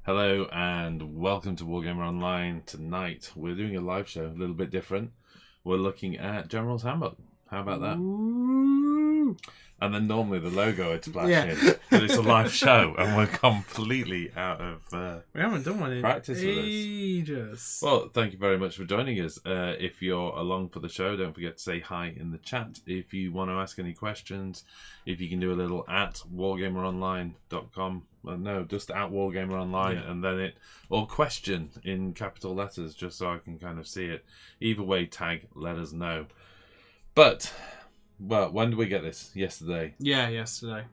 Hello and welcome to Wargamer Online. Tonight we're doing a live show, a little bit different. We're looking at Generals Handbook. How about that? Ooh. And then normally the logo would splash in, but it's a live show and we're completely out of We haven't done one in practice with ages. this. Well, thank you very much for joining us. If you're along for the show, don't forget to say hi in the chat. If you want to ask any questions, if you can do a little at wargameronline.com. No, just at wargameronline, and then or question in capital letters, just so I can kind of see it. Either way, tag, let us know. But, well, when did we get this? Yesterday. Yeah, yesterday.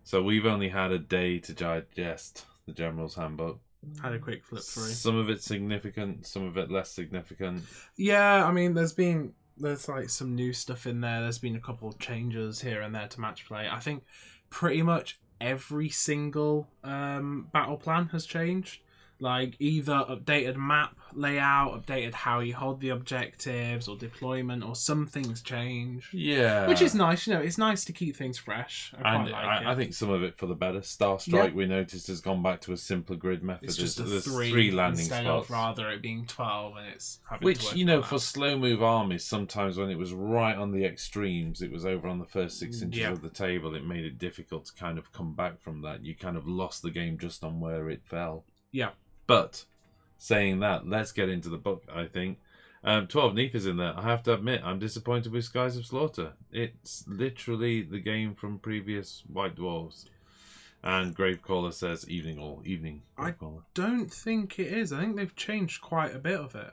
So we've only had a day to digest the Generals Handbook. Had a quick flip through. Some of it significant, some of it less significant. Yeah, I mean, there's like some new stuff in there. There's been a couple of changes here and there to match play. I think pretty much every single battle plan has changed. Like either updated map layout, updated how you hold the objectives or deployment, or some things change. Yeah. Which is nice, you know, it's nice to keep things fresh. I think some of it for the better. Star Strike, we noticed, has gone back to a simpler grid method. It's just There's three landing instead spots. of rather it being 12 and it's having Which, to work you know, on for that. slow move armies, sometimes when it was right on the extremes, it was over on the first 6 inches of the table, it made it difficult to kind of come back from that. You kind of lost the game just on where it fell. Yeah. But saying that, let's get into the book, I think. 12 Neath is in there. I have to admit, I'm disappointed with Skies of Slaughter. It's literally the game from previous White Dwarves. And Gravecaller says evening all. Evening, Gravecaller. I don't think it is. I think they've changed quite a bit of it.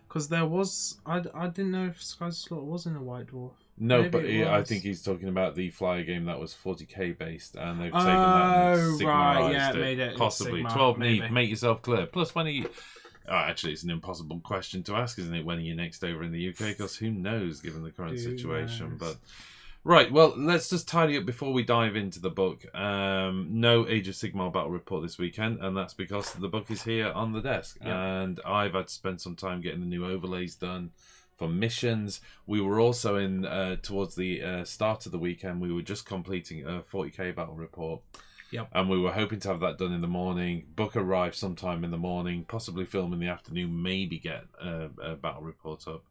Because there was... I didn't know if Skies of Slaughter was in a White Dwarf. No, Maybe but I think he's talking about the flyer game that was 40k based, and they've taken that and Sigmarized made it possibly. Sigmar, 12 maybe. Neath, make yourself clear. Plus, when are you... Oh, actually, it's an impossible question to ask, isn't it? When are you next over in the UK? Because who knows, given the current situation. But right, well, let's just tidy up before we dive into the book. No Age of Sigmar battle report this weekend, and that's because the book is here on the desk. Yep. And I've had to spend some time getting the new overlays done for missions. We were also in towards the start of the weekend, we were just completing a 40k battle report. Yep. And we were hoping to have that done in the morning. Book arrived sometime in the morning, possibly film in the afternoon, maybe get a battle report up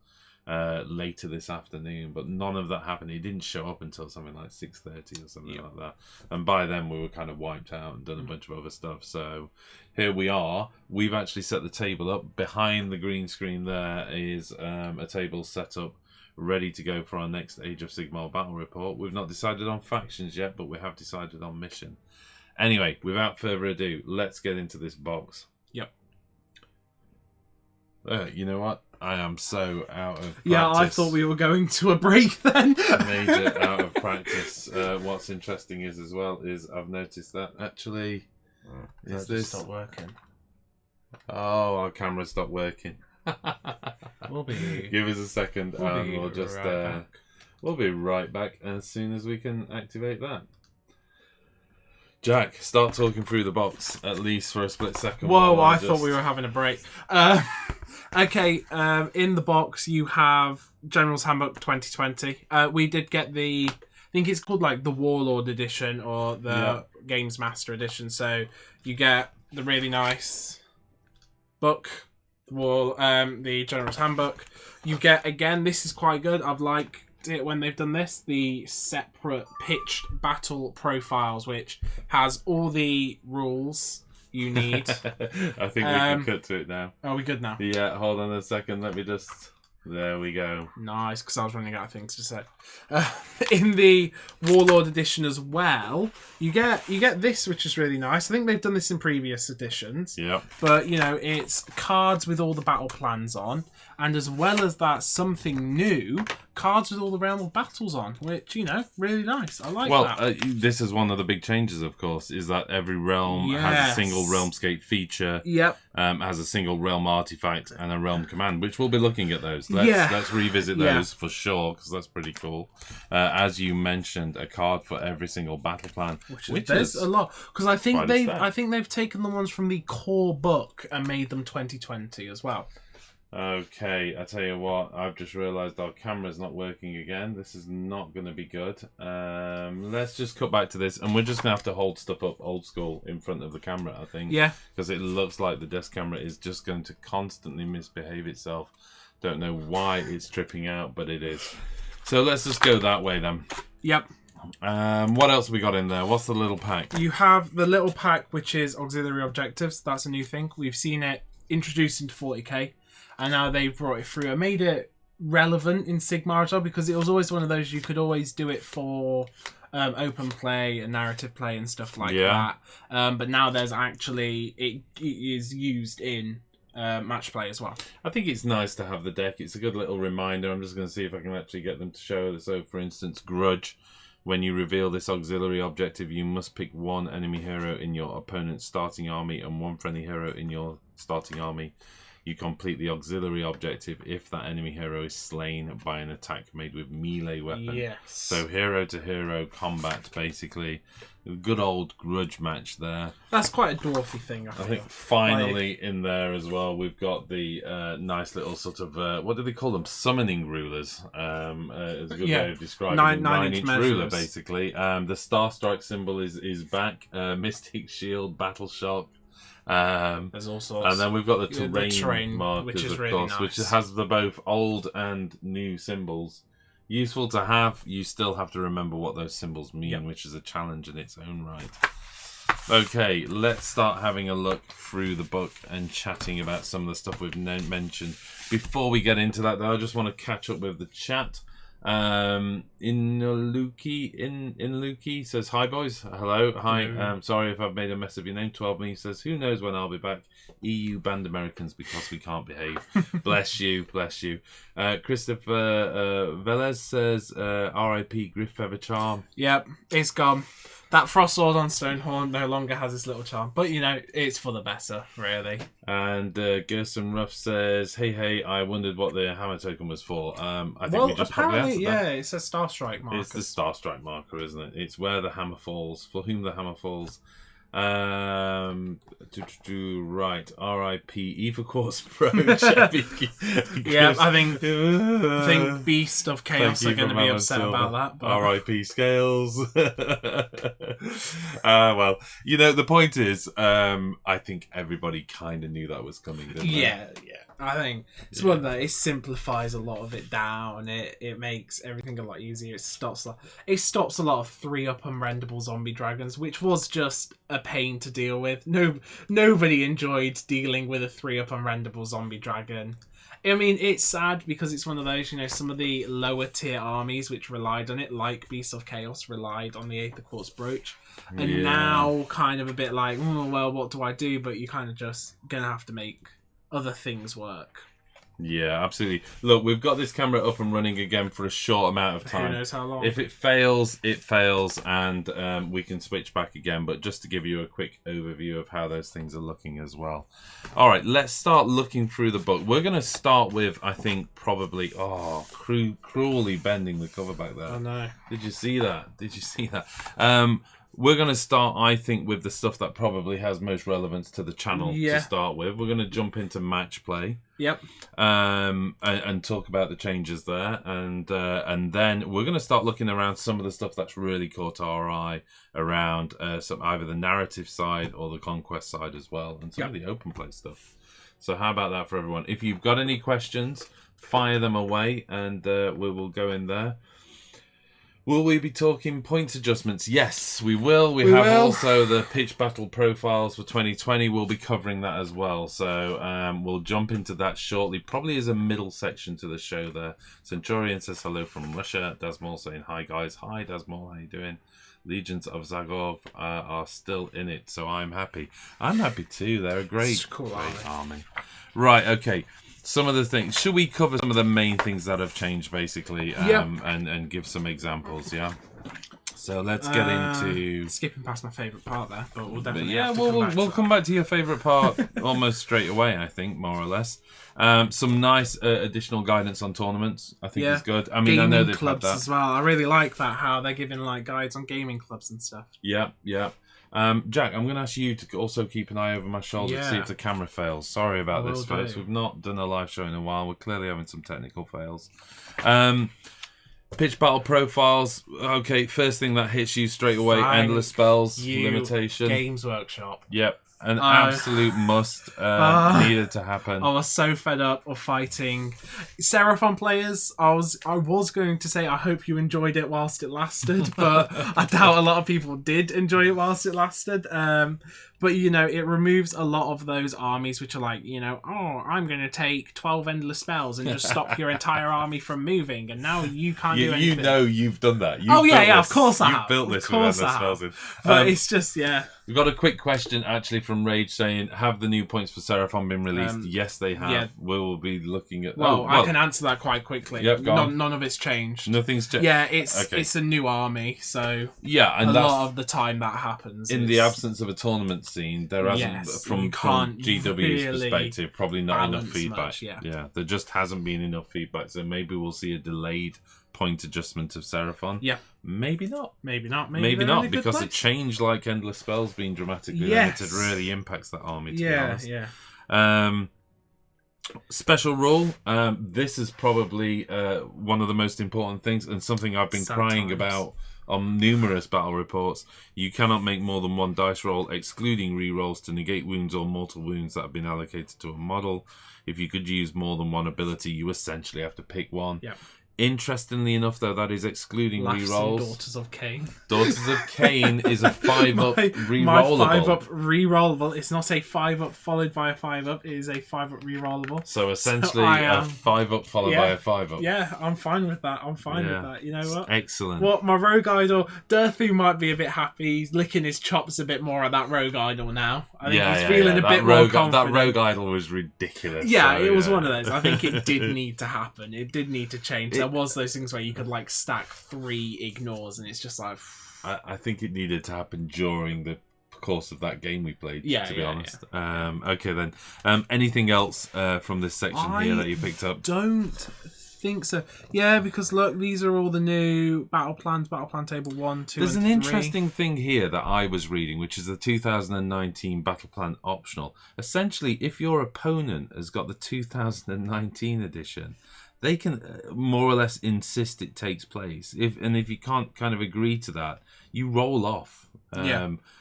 later this afternoon. But none of that happened. He didn't show up until something like 6:30 or something like that. And by then we were kind of wiped out and done a bunch of other stuff. So here we are. We've actually set the table up. Behind the green screen there is a table set up, ready to go for our next Age of Sigmar battle report. We've not decided on factions yet, but we have decided on mission. Anyway, without further ado, let's get into this box. Yep. You know what? I am so out of practice. Yeah, I thought we were going to a break then. Major out of practice. What's interesting is I've noticed that actually is this stop working? Oh, our camera stopped working. We'll be. Give us a second, and we'll just we'll be right back as soon as we can activate that. Jack, start talking through the box, at least for a split second. Whoa, I thought we were having a break. Okay, in the box you have Generals Handbook 2020. We did get I think it's called like the Warlord Edition or the Games Master Edition. So you get the really nice book, the Generals Handbook. You get, again, this is quite good. I've liked it when they've done this, the separate pitched battle profiles, which has all the rules you need. I think we can cut to it now. Are we good now? Yeah, hold on a second. Let me just... There we go. Nice, because I was running out of things to say. In the Warlord Edition as well, you get this, which is really nice. I think they've done this in previous editions. Yep. But, you know, it's cards with all the battle plans on. And as well as that, something new, cards with all the Realm of Battles on, which, you know, really nice. I like that. Well, this is one of the big changes, of course, is that every realm has a single Realmscape feature, has a single realm artifact, and a realm command, which we'll be looking at those. Let's revisit those for sure, because that's pretty cool. As you mentioned, a card for every single battle plan, which there's is a lot, because I think they've taken the ones from the core book and made them 2020 as well. Okay, I tell you what, I've just realised our camera's not working again. This is not going to be good. Let's just cut back to this, and we're just going to have to hold stuff up old school in front of the camera, I think. Yeah. Because it looks like the desk camera is just going to constantly misbehave itself. Don't know why it's tripping out, but it is. So let's just go that way then. Yep. What else have we got in there? What's the little pack? You have the little pack, which is Auxilary Objectives. That's a new thing. We've seen it introduced into 40k. And now they've brought it through and made it relevant in Sigmar as well, because it was always one of those you could always do it for open play and narrative play and stuff like that. But now there's actually, it is used in match play as well. I think it's nice to have the deck. It's a good little reminder. I'm just going to see if I can actually get them to show. So, for instance, Grudge. When you reveal this auxiliary objective, you must pick one enemy hero in your opponent's starting army and one friendly hero in your starting army. You complete the auxiliary objective if that enemy hero is slain by an attack made with melee weapon. Yes. So hero to hero combat, basically. Good old Grudge match there. That's quite a dwarfy thing, I think finally in there as well, we've got the nice little sort of, what do they call them? Summoning rulers. It's a good way of describing it. 9-inch ruler, basically. The Starstrike symbol is back. Mystic Shield, Battle Shock. There's all sorts. And then we've got the terrain markers, which is of really course, nice. which has the both old and new symbols. Useful to have. You still have to remember what those symbols mean, which is a challenge in its own right. Okay, let's start having a look through the book and chatting about some of the stuff we've mentioned. Before we get into that, though, I just want to catch up with the chat. Inluki says, hi boys, hello, hi, sorry if I've made a mess of your name. 12me says, who knows when I'll be back. EU banned Americans because we can't behave. Bless you, bless you. Christopher Velez says, RIP Griff Feather Charm. Yep, it's gone. That Frost Sword on Stonehorn no longer has its little charm. But, you know, it's for the better, really. And Gerson Ruff says, hey, I wondered what the hammer token was for. I think we just probably answered that. It's a Starstrike marker. It's the Starstrike marker, isn't it? It's where the hammer falls, for whom the hammer falls. Right, R.I.P. Eva Quartz Pro. Yeah, I think Beast of Chaos are going to be upset about that. But... R.I.P. Scales. Well, you know, the point is, I think everybody kind of knew that was coming, didn't they? Yeah. I think it's one that it simplifies a lot of it down. It makes everything a lot easier. It stops a lot of 3-up unrenderable zombie dragons, which was just a pain to deal with. Nobody enjoyed dealing with a 3-up unrenderable zombie dragon. I mean, it's sad because it's one of those, you know, some of the lower tier armies which relied on it, like Beast of Chaos, relied on the Aether Quartz Brooch. And now kind of a bit like, oh, well, what do I do? But you're kind of just going to have to make other things work. Yeah, absolutely. Look, we've got this camera up and running again for a short amount of time. Who knows how long? If it fails, it fails, and we can switch back again. But just to give you a quick overview of how those things are looking as well. All right, let's start looking through the book. We're going to start with, I think, probably, cruelly bending the cover back there. Oh, no. Did you see that? We're going to start, I think, with the stuff that probably has most relevance to the channel to start with. We're going to jump into match play. Yep. And talk about the changes there. And then we're going to start looking around some of the stuff that's really caught our eye around either the narrative side or the conquest side as well. And some of the open play stuff. So how about that for everyone? If you've got any questions, fire them away and we will go in there. Will we be talking points adjustments? Yes, we will. We have also the pitch battle profiles for 2020. We'll be covering that as well. So we'll jump into that shortly. Probably as a middle section to the show there. Centurion says hello from Russia. Dasmol saying hi, guys. Hi, Dasmol. How you doing? Legions of Zagov are still in it, so I'm happy. I'm happy too. They're a great army. Right, okay. Some of the things. Should we cover some of the main things that have changed, basically, and give some examples? Yeah. So let's get into skipping past my favourite part there, but we'll definitely. We'll come back to your favourite part almost straight away. I think more or less. Some nice additional guidance on tournaments. I think is good. I mean, I know they've clubs had that as well. I really like that how they're giving like guides on gaming clubs and stuff. Yeah. Jack, I'm going to ask you to also keep an eye over my shoulder to see if the camera fails. Sorry about this, folks. We've not done a live show in a while. We're clearly having some technical fails. Pitch battle profiles. Okay, first thing that hits you straight away, endless spells, limitation. Games Workshop. Yep. An absolute must needed to happen. I was so fed up of fighting Seraphon players. I was going to say I hope you enjoyed it whilst it lasted, but I doubt a lot of people did enjoy it whilst it lasted. But, you know, it removes a lot of those armies which are like, you know, oh, I'm going to take 12 endless spells and just stop your entire army from moving, and now you can't do anything. You know you've done that. Of course I have. You've built this with endless spells in. But it's just, We've got a quick question actually from Rage saying, have the new points for Seraphon been released? Yes, they have. Yeah. We'll be looking at... Well, I can answer that quite quickly. Yep, none of it's changed. Nothing's changed? Yeah, it's a new army, so yeah, and a lot of the time that happens. In the absence of a tournament scene, there hasn't, from GW's perspective, probably not enough feedback. Much, yeah, there just hasn't been enough feedback, so maybe we'll see a delayed point adjustment of Seraphon. Yeah. Maybe not. Maybe not, because a change like Endless Spells being dramatically limited really impacts that army, to be honest. Yeah. Special rule. This is probably one of the most important things, and something I've been crying about on numerous battle reports. You cannot make more than one dice roll, excluding rerolls, to negate wounds or mortal wounds that have been allocated to a model. If you could use more than one ability, you essentially have to pick one. Yeah. Interestingly enough, though, that is excluding rerolls. Daughters of Cain. Daughters of Cain is a 5-up rerollable. My 5-up rerollable. It's not a 5-up followed by a 5-up. It is a 5-up rerollable. So essentially, a 5-up followed by a 5-up. Yeah, I'm fine with that. with that. You know what? Excellent. What my Rogue Idol, Durthu might be a bit happy. He's licking his chops a bit more at that Rogue Idol now. I think he's feeling a bit more confident. That Rogue Idol was ridiculous. Yeah, it was one of those. I think it did need to happen. It did need to change. There was those things where you could like stack 3 ignores, and it's just like... I think it needed to happen during the course of that game we played, to be honest. Yeah. Okay, then. Anything else from this section here that you picked up? Don't think so. Yeah, because look, these are all the new battle plans, battle plan table 1, 2, There's and an 3. interesting thing here that I was reading, which is the 2019 battle plan optional. Essentially, if your opponent has got the 2019 edition, they can more or less insist it takes place. If you can't kind of agree to that, you roll off.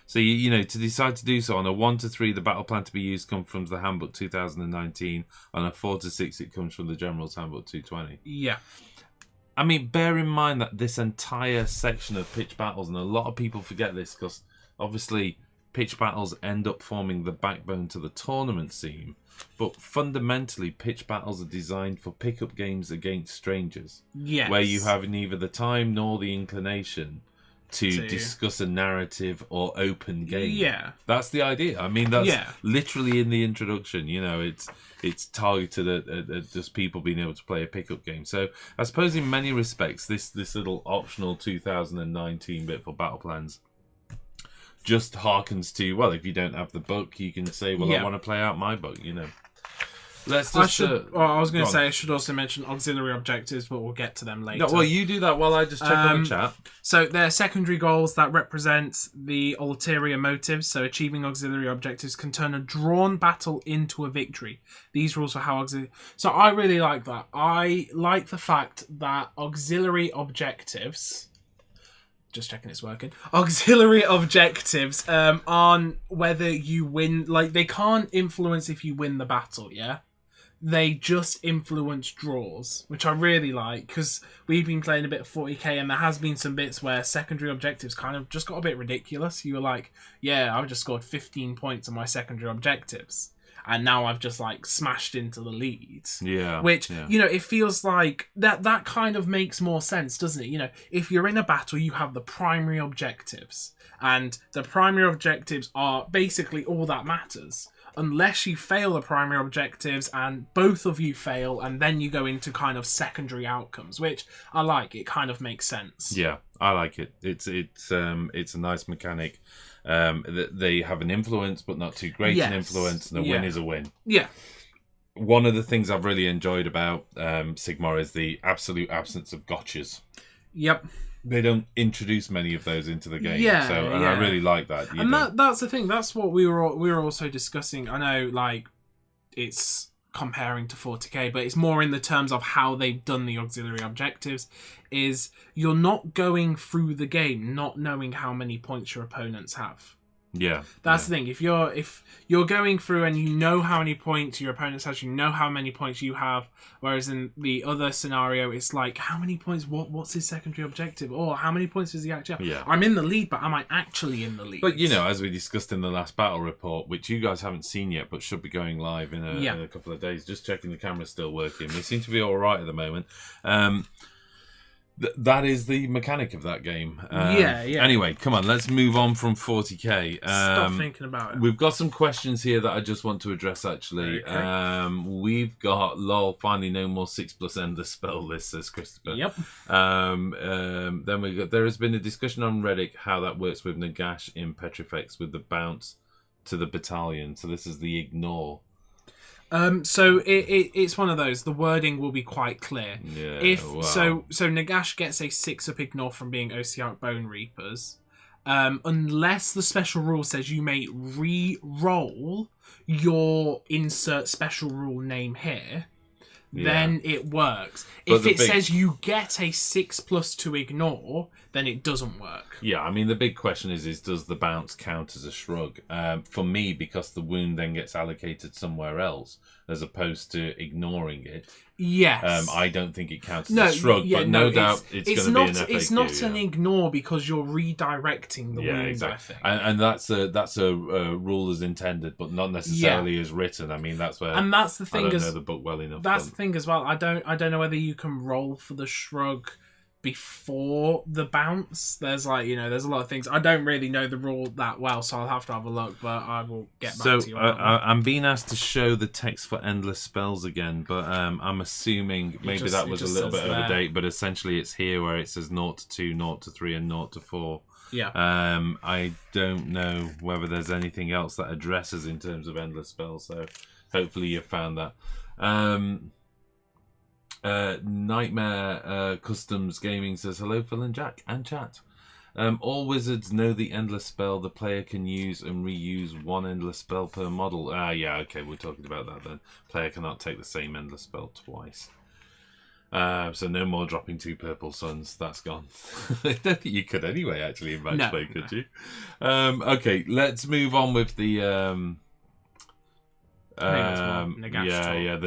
So you know, to decide to do so, on a 1 to 3, the battle plan to be used comes from the Handbook 2019. On a 4 to 6, it comes from the Generals Handbook 220. Yeah. I mean, bear in mind that this entire section of pitch battles, and a lot of people forget this because obviously pitch battles end up forming the backbone to the tournament scene. But fundamentally, pitch battles are designed for pickup games against strangers. Yes. Where you have neither the time nor the inclination to discuss a narrative or open game. Yeah. That's the idea. I mean, that's literally in the introduction. You know, it's targeted at just people being able to play a pickup game. So I suppose in many respects, this little optional 2019 bit for battle plans just harkens to, well, if you don't have the book, you can say, well, I want to play out my book, you know. Let's just... I was going to say, I should also mention auxiliary objectives, but we'll get to them later. No, well, you do that while I just check on the chat. So they're secondary goals that represent the ulterior motives. So achieving auxiliary objectives can turn a drawn battle into a victory. These rules are how auxiliary... So I really like that. I like the fact that auxiliary objectives... Just checking it's working. Auxiliary objectives on whether you win. Like, they can't influence if you win the battle, yeah? They just influence draws, which I really like, because we've been playing a bit of 40k, and there has been some bits where secondary objectives kind of just got a bit ridiculous. You were like, yeah, I've just scored 15 points on my secondary objectives, and now I've just like smashed into the lead. Yeah. Which, you know, it feels like that kind of makes more sense, doesn't it? You know, if you're in a battle, you have the primary objectives, and the primary objectives are basically all that matters. Unless you fail the primary objectives and both of you fail, and then you go into kind of secondary outcomes, which I like. It kind of makes sense. Yeah, I like it. It's a nice mechanic. They have an influence, but not too great an influence, and a win is a win. Yeah. One of the things I've really enjoyed about Sigmar is the absolute absence of gotchas. Yep. they don't introduce many of those into the game. Yeah, and I really like that. That's the thing. That's what we were also discussing. I know, like, it's comparing to 40k, but it's more in the terms of how they've done the auxiliary objectives. Is you're not going through the game not knowing how many points your opponents have. Yeah, that's the thing. If you're going through and you know how many points your opponents has, you know how many points you have. Whereas in the other scenario, it's like, how many points? What's his secondary objective? Or how many points does he actually have? Yeah. I'm in the lead, but am I actually in the lead? But as we discussed in the last battle report, which you guys haven't seen yet, but should be going live in a couple of days. Just checking the camera's still working. We seem to be all right at the moment. That is the mechanic of that game. Anyway, come on, let's move on from 40k. Stop thinking about it. We've got some questions here that I just want to address, actually. Okay. We've got, lol, finally no more 6+ endless spell list, says Christopher. Yep. Then we got, there has been a discussion on Reddit how that works with Nagash in Petrifex with the bounce to the battalion. So this is the ignore. So it's one of those. The wording will be quite clear. Yeah. So Nagash gets a 6-up ignore from being Ossiarch Bone Reapers, unless the special rule says you may re-roll your insert special rule name here. Then it works. If it says you get a 6+ to ignore, then it doesn't work. Yeah, I mean, the big question is does the bounce count as a shrug? For me, because the wound then gets allocated somewhere else, as opposed to ignoring it. Yes. I don't think it counts as a shrug, but no doubt it's going to be an FAQ. It's not an ignore because you're redirecting the wound, exactly. I think. And that's a rule as intended, but not necessarily as written. I mean, that's where that's the thing. I don't know the book well enough. That's the thing as well. I don't know whether you can roll for the shrug before the bounce. There's there's a lot of things. I don't really know the rule that well, so I'll have to have a look, but I will get back to you on that. I'm being asked to show the text for endless spells again, but I'm assuming maybe that was a little bit over date, but essentially it's here where it says 0 to 2, 0 to 3, and 0 to 4. Yeah. I don't know whether there's anything else that addresses in terms of endless spells, so hopefully you've found that. Nightmare Customs Gaming says, hello Phil and Jack and chat. All wizards know the endless spell. The player can use and reuse one endless spell per model. Yeah, okay, we're talking about that then. Player cannot take the same endless spell twice. So no more dropping 2 purple suns. That's gone. I don't think you could anyway, actually, in match play, could you? Okay, let's move on with the... the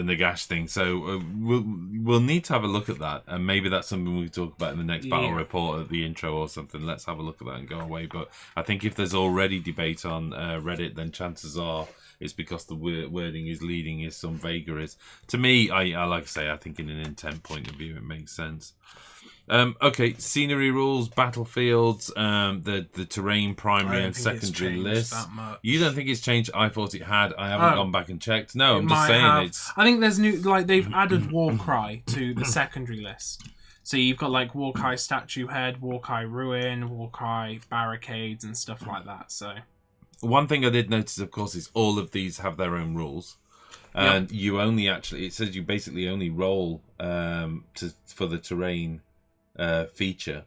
Nagash thing. So we'll need to have a look at that, and maybe that's something we can talk about in the next battle report at the intro or something. Let's have a look at that and go away. But I think if there's already debate on Reddit, then chances are it's because the wording is leading is some vagaries. To me, I like I say, I think in an intent point of view, it makes sense. Okay, scenery rules, battlefields, the terrain primary and secondary list. You don't think it's changed? I thought it had. I haven't gone back and checked. No, I'm just saying it's. I think there's new, they've added Warcry to the secondary list. So you've got Warcry Statue Head, Warcry Ruin, Warcry Barricades, and stuff like that. So one thing I did notice, of course, is all of these have their own rules. And you only actually, it says you basically only roll for the terrain feature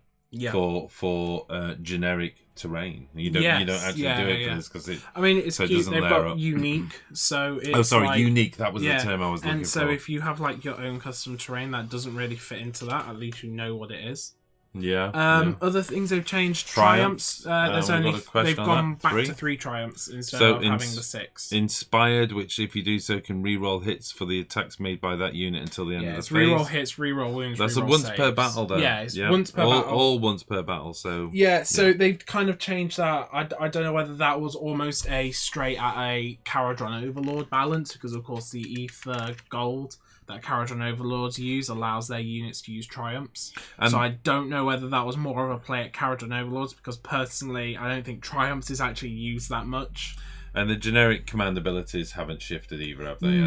for generic terrain. You don't actually do it for this because it. I mean, it's so cute. It They've got unique, so it's unique. That was the term I was looking for. And so if you have your own custom terrain that doesn't really fit into that, at least you know what it is. Yeah. Other things they've changed. Triumphs. There's only they've gone back to 3 triumphs instead of having the 6. Inspired, which if you do so can reroll hits for the attacks made by that unit until the end of the phase. Reroll hits, reroll wounds. That's reroll a once saves. per battle, though. Yeah, it's once per battle. All once per battle. So they've kind of changed that. I don't know whether that was almost a straight at a Caradron Overlord balance, because of course the Ether Gold that Caradron Overlords use allows their units to use Triumphs. So I don't know whether that was more of a play at Caradron Overlords, because personally I don't think Triumphs is actually used that much. And the generic command abilities haven't shifted either, have they?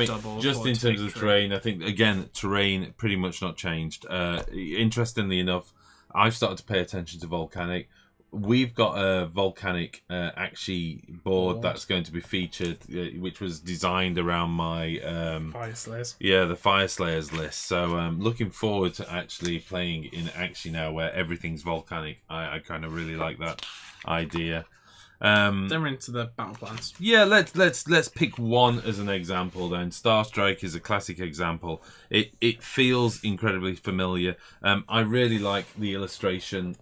Double. Just in terms of terrain, I think, again, terrain pretty much not changed. Interestingly enough, I've started to pay attention to Volcanic. we've got a volcanic Axi board that's going to be featured, which was designed around my Fire Slayers. Yeah, the Fire Slayers list. So looking forward to actually playing in Axi now, where everything's volcanic. I kind of really like that idea. Then we're into the battle plans. Yeah, let's pick one as an example then. Starstrike is a classic example. It feels incredibly familiar. I really like the illustration.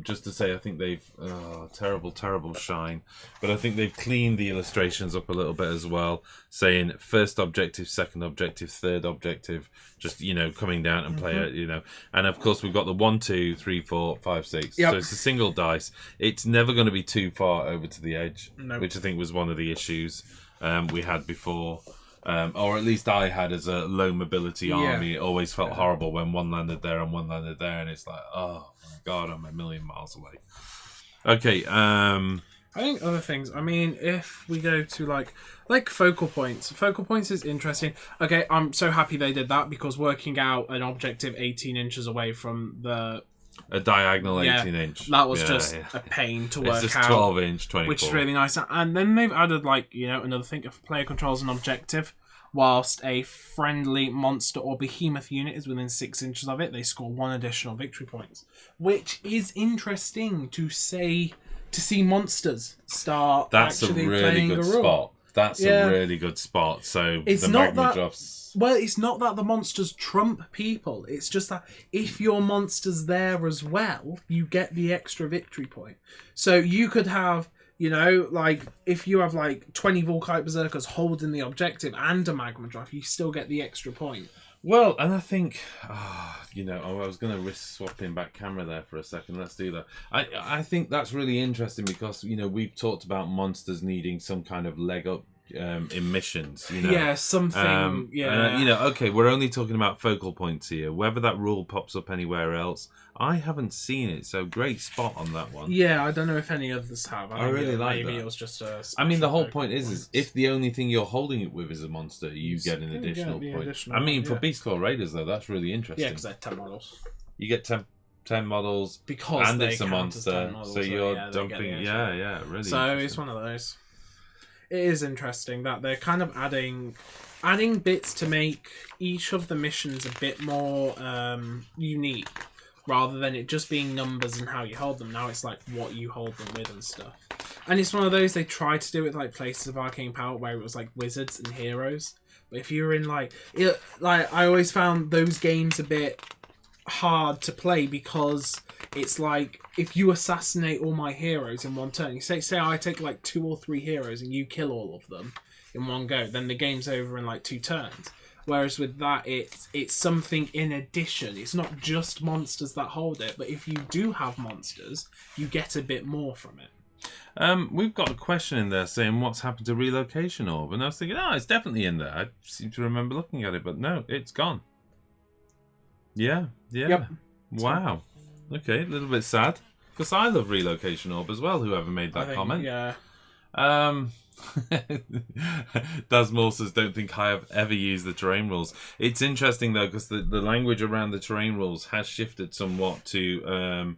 Just to say, I think they've terrible shine, but I think they've cleaned the illustrations up a little bit as well, saying first objective, second objective, third objective, just coming down and play it, and of course we've got the 1, 2, 3, 4, 5, 6. Yep. So it's a single dice. It's never going to be too far over to the edge, Nope. which I think was one of the issues we had before, or at least I had as a low mobility army. It always felt horrible when one landed there and one landed there, and it's like, oh my god, I'm a million miles away. Okay. I think other things. I mean, if we go to like focal points is interesting. Okay, I'm so happy they did that, because working out an objective 18 inches away from a diagonal 18-inch. That was a pain to work out. It's just 12-inch, 24. Which is really nice. And then they've added, another thing. If a player controls an objective, whilst a friendly monster or behemoth unit is within 6 inches of it, they score 1 additional victory points. Which is interesting to see monsters start actually playing a role. Spot. That's a really good spot. So it's the not magma that, drops. Well, it's not that the monsters trump people. It's just that if your monster's there as well, you get the extra victory point. So you could have, if you have 20 Volkite Berserkers holding the objective and a magma drop, you still get the extra point. Well, and I think, I was going to risk swapping back camera there for a second. Let's do that. I think that's really interesting because, we've talked about monsters needing some kind of leg up in missions. Yeah, something, And, okay, we're only talking about focal points here. Whether that rule pops up anywhere else, I haven't seen it. So great spot on that one. Yeah, I don't know if any others have. I really like maybe that. It was just a the whole point is if the only thing you're holding it with is a monster, you get an additional point. For Beastclaw Raiders, though, that's really interesting. Yeah, because they're 10 models. You get 10 models because and it's a count as 10 monster, models, so you're dumping. Really. So it's one of those. It is interesting that they're kind of adding bits to make each of the missions a bit more unique, rather than it just being numbers and how you hold them. Now it's what you hold them with and stuff. And it's one of those, they tried to do it Places of Arcane Power, where it was wizards and heroes. But if you were in I always found those games a bit hard to play, because it's if you assassinate all my heroes in one turn, you say I take 2 or 3 heroes and you kill all of them in one go, then the game's over in 2 turns. Whereas with that, it's something in addition. It's not just monsters that hold it, but if you do have monsters, you get a bit more from it. We've got a question in there saying what's happened to Relocation Orb, and I was thinking, it's definitely in there. I seem to remember looking at it, but no, it's gone. Yeah. Yep. Wow. Okay, a little bit sad, because I love Relocation Orb as well. Whoever made that comment. Yeah. Dasmore says, don't think I have ever used the terrain rules. It's interesting though, because the language around the terrain rules has shifted somewhat to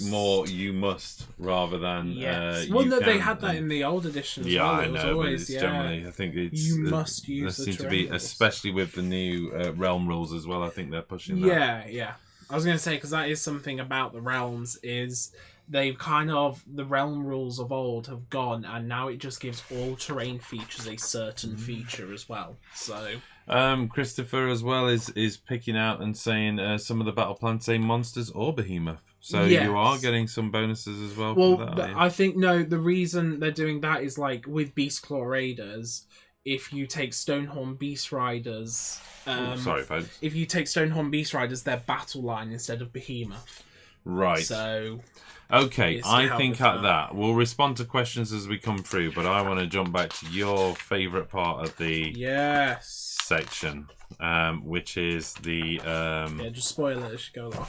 more you must rather than they had that in the old edition as well. I know, but it's generally, I think it's you must use there the seems to be, rules. Especially with the new realm rules as well. I think they're pushing that. Yeah. I was going to say, because that is something about the realms, is they've the realm rules of old have gone, and now it just gives all terrain features a certain feature as well. So Christopher as well is picking out and saying some of the battle plans say monsters or behemoth. So you are getting some bonuses as well. Well, for that, I think the reason they're doing that is with Beastclaw Raiders. If you take Stonehorn Beast Riders, sorry, folks. If you take Stonehorn Beast Riders, they're battle line instead of behemoth. Right. So. Okay, I think at that we'll respond to questions as we come through, but I want to jump back to your favourite part of the section, which is the just spoil it as you go along.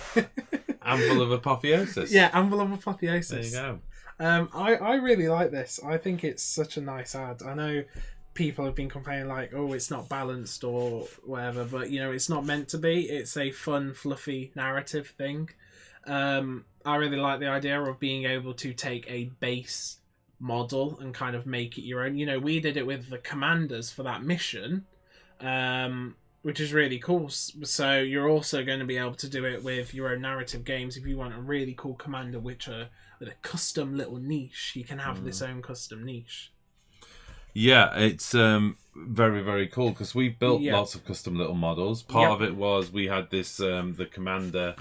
Anvil of Apotheosis. Yeah, Anvil of Apotheosis. There you go. I really like this. I think it's such a nice ad. I know people have been complaining it's not balanced or whatever, but it's not meant to be. It's a fun, fluffy narrative thing. I really like the idea of being able to take a base model and kind of make it your own. You know, we did it with the commanders for that mission, which is really cool. So you're also going to be able to do it with your own narrative games. If you want a really cool commander with a custom little niche, you can have this own custom niche. Yeah, it's very, very cool because we've built lots of custom little models. Part of it was we had this, the commander...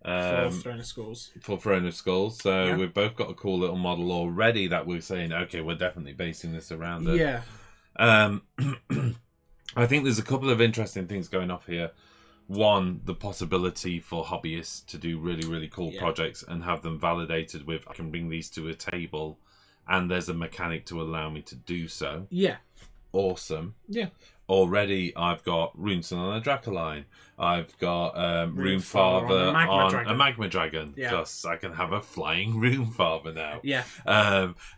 for Throne of Skulls. For Throne of Skulls. So we've both got a cool little model already that we're saying, okay, we're definitely basing this around it. Yeah. I think there's a couple of interesting things going off here. One, the possibility for hobbyists to do really, really cool projects and have them validated with, I can bring these to a table and there's a mechanic to allow me to do so. Yeah. Awesome. Yeah. Already, I've got Runeson on a Dracoline. I've got Runefather on a Magma Dragon. Plus, I can have a flying Runefather now. Yeah.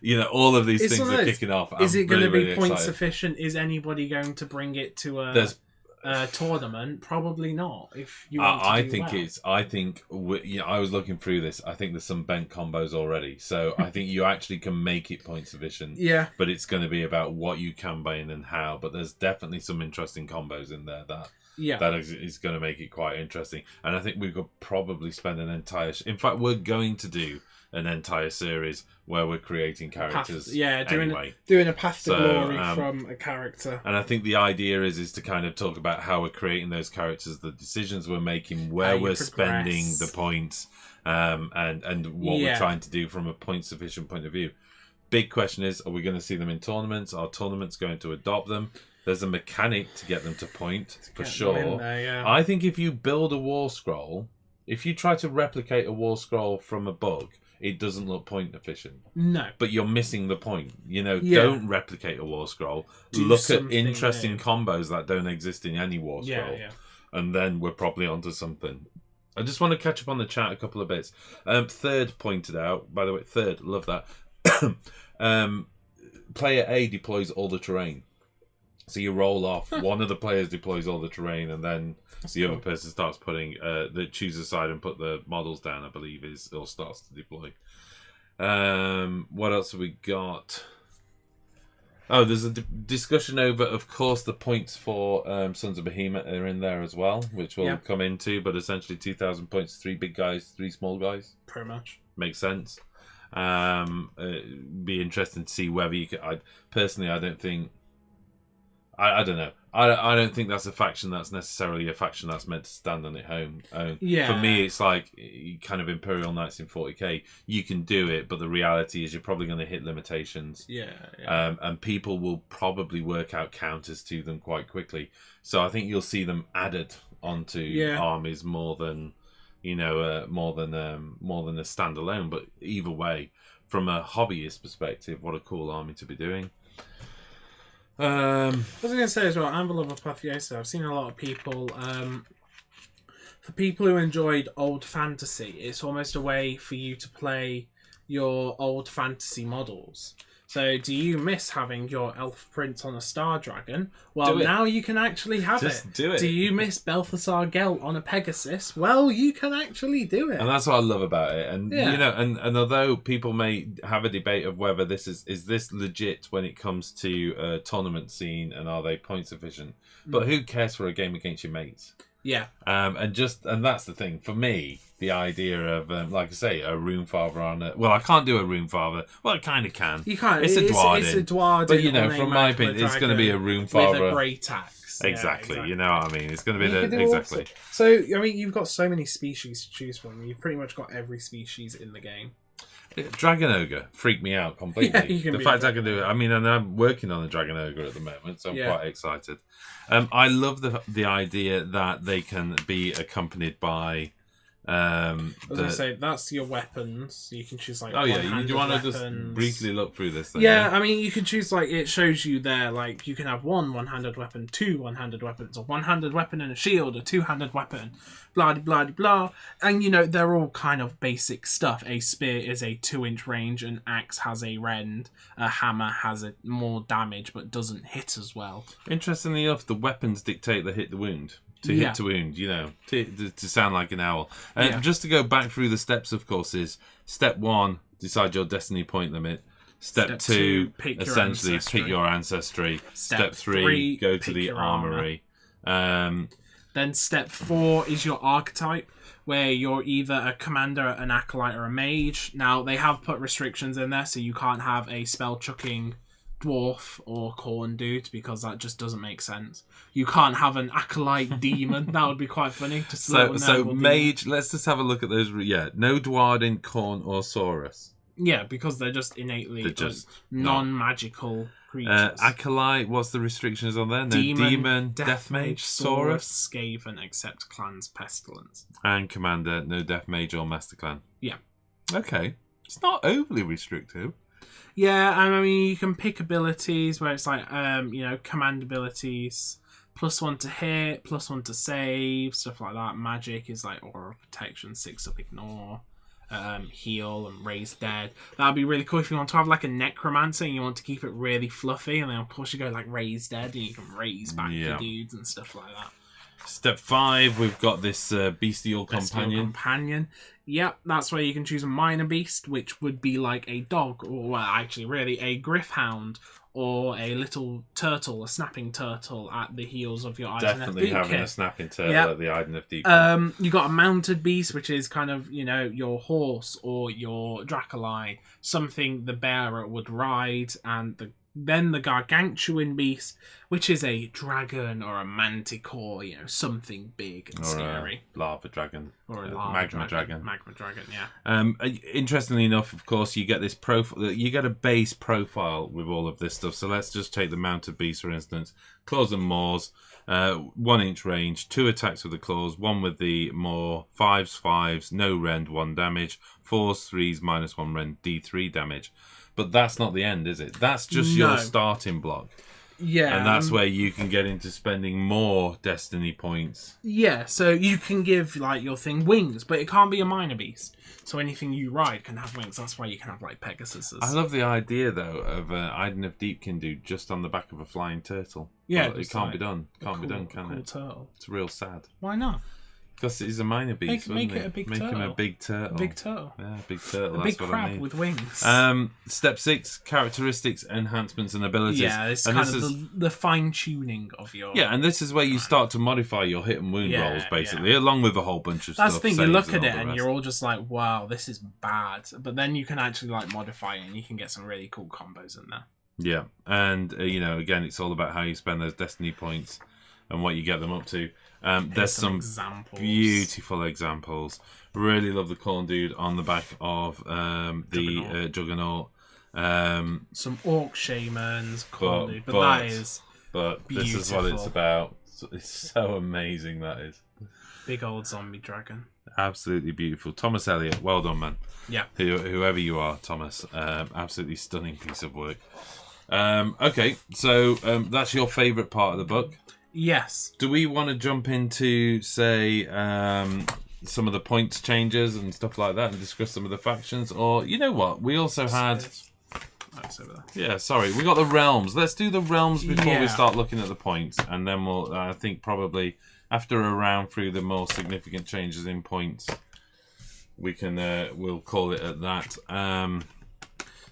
You know, all of these things are kicking off. Is it going to be point sufficient? Is anybody going to bring it to a tournament? Probably not. If you want to do well. I was looking through this. I think there's some bent combos already. So I think you actually can make it point sufficient. Yeah. But it's going to be about what you can buy in and how. But there's definitely some interesting combos in there that is going to make it quite interesting. And I think we could probably spend an entire... In fact, we're going to do an entire series where we're creating characters. Doing a path to glory from a character. And I think the idea is to kind of talk about how we're creating those characters, the decisions we're making, where we're spending the points, and what we're trying to do from a point sufficient point of view. Big question is, are we going to see them in tournaments? Are tournaments going to adopt them? There's a mechanic to get them to point, for sure. I think if you build a war scroll, if you try to replicate a war scroll from a book, it doesn't look point efficient. No. But you're missing the point. You know, don't replicate a war scroll. Look at interesting combos that don't exist in any war scroll. And then we're probably onto something. I just want to catch up on the chat a couple of bits. Third pointed out, by the way, love that. Player A deploys all the terrain. So you roll off, one of the players deploys all the terrain, and then the other person starts putting, chooses a side and put the models down, I believe, or starts to deploy. What else have we got? Oh, there's a discussion over, of course, the points for Sons of Behemoth are in there as well, which we'll come into, but essentially 2,000 points, 3 big guys, 3 small guys. Pretty much. Makes sense. Be interesting to see whether you could... Personally, I don't think... I don't know. I don't think that's a faction that's necessarily a faction that's meant to stand on its own. Yeah. For me, it's like kind of Imperial Knights in 40k. You can do it, but the reality is you're probably going to hit limitations. Yeah. And people will probably work out counters to them quite quickly. So I think you'll see them added onto armies more than more than a standalone. But either way, from a hobbyist perspective, what a cool army to be doing. I was going to say as well, Anvil of Apotheosis, I've seen a lot of people, for people who enjoyed old fantasy, it's almost a way for you to play your old fantasy models. So, do you miss having your elf prince on a star dragon? Well, now you can actually have Just it. do it. Do you miss Balthasar Gelt on a Pegasus? Well, you can actually do it. And that's what I love about it. And and although people may have a debate of whether this is this legit when it comes to a tournament scene and are they point sufficient, but who cares for a game against your mates? Yeah. And that's the thing for me. The idea of, like I say, a Runefather on it. Well, I can't do a Runefather. Well, I kind of can. You can't. It's a Dwarden. It's a Dwarden. But from my opinion, it's going to be a Runefather with a great axe. Exactly. You know what I mean? It's going to be exactly. So I mean, you've got so many species to choose from. You've pretty much got every species in the game. Dragon Ogre freaked me out completely. The fact I can do it. I mean, and I'm working on a Dragon Ogre at the moment, so I'm quite excited. I love the idea that they can be accompanied by. I was going to say, that's your weapons. You can choose, like, do you want to just briefly look through this thing? Yeah, I mean, you can choose, like, it shows you there, like, you can have one-handed weapon, 2 one-handed weapons, a one-handed weapon and a shield, a 2-handed weapon, blah, blah, blah. And, they're all kind of basic stuff. A spear is a 2-inch range, an axe has a rend, a hammer has more damage but doesn't hit as well. Interestingly enough, the weapons dictate the hit the wound. To hit to wound, to sound like an owl. And just to go back through the steps, of course, is step 1, decide your destiny point limit. Step 2, essentially pick your ancestry. Step 3, go to the armory. Then step 4 is your archetype, where you're either a commander, an acolyte, or a mage. Now, they have put restrictions in there, so you can't have a spell-chucking dwarf or corn dude, because that just doesn't make sense. You can't have an acolyte demon. That would be quite funny. So mage, demon. Let's just have a look at those. Yeah, no dwarden, corn, or saurus. Yeah, because they're just innately non-magical creatures. Acolyte, what's the restrictions on there? No demon, death mage, saurus, Skaven, except clans pestilence. And commander, no death mage or master clan. Yeah. Okay. It's not overly restrictive. Yeah, and I mean, you can pick abilities where it's like, command abilities, +1 to hit, +1 to save, stuff like that. Magic is like aura of protection, 6 up ignore. Heal and raise dead. That'd be really cool if you want to have like a necromancer and you want to keep it really fluffy, and then of course you go like raise dead and you can raise back your dudes and stuff like that. Step 5, we've got this bestial companion. Yep, that's where you can choose a minor beast, which would be like a dog, or well, actually really a griffhound, or a little turtle, a snapping turtle at the heels of your Iden of Definitely Deep having kit. a snapping turtle at the Iden of Deep. You got a mounted beast, which is kind of, your horse or your Dracoline, something the bearer would ride, and then the Gargantuan beast, which is a dragon or a manticore, something big and scary. Or a lava dragon. Or a magma dragon. Magma dragon, yeah. Interestingly enough, of course, you get this profile. You get a base profile with all of this stuff. So let's just take the mounted beast, for instance. Claws and maws, 1 inch range, 2 attacks with the claws, 1 with the maw, 5s, no rend, 1 damage, 4s, 3s, -1 rend, D3 damage. But that's not the end, is it? That's just your starting block. Yeah. And that's where you can get into spending more destiny points. Yeah, so you can give, like, your thing wings, but it can't be a minor beast. So anything you ride can have wings. That's why you can have, like, Pegasus. I love the idea, though, of Iden of Deep can do just on the back of a flying turtle. Yeah. Well, it can't be done. Can't be done, can it? Turtle. It's real sad. Why not? Because he's a minor beast, Make it a big turtle. Make him a big turtle. A big turtle. Yeah, big turtle. A big crab with wings. Step 6, characteristics, enhancements, and abilities. Yeah, it's kind of the fine-tuning of your... Yeah, and this is where you start to modify your hit and wound rolls, basically, along with a whole bunch of stuff. That's the thing, you look at it and you're all just like, wow, this is bad. But then you can actually like modify it and you can get some really cool combos in there. Yeah, and, again, it's all about how you spend those destiny points and what you get them up to. There's some beautiful examples. Really love the corn dude on the back of the Juggernaut. Some orc shamans, corn dude, but that is But beautiful. This is what it's about. It's so amazing, that is. Big old zombie dragon. Absolutely beautiful. Thomas Elliott, well done, man. Yeah. Whoever you are, Thomas. Absolutely stunning piece of work. Okay, so that's your favourite part of the book. Yes. Do we want to jump into, say, some of the points changes and stuff like that and discuss some of the factions? Or, you know what? We also had... Yeah, sorry. We got the realms. Let's do the realms before we start looking at the points. And then we'll, I think, probably after a round through the more significant changes in points, we can, we'll call it at that.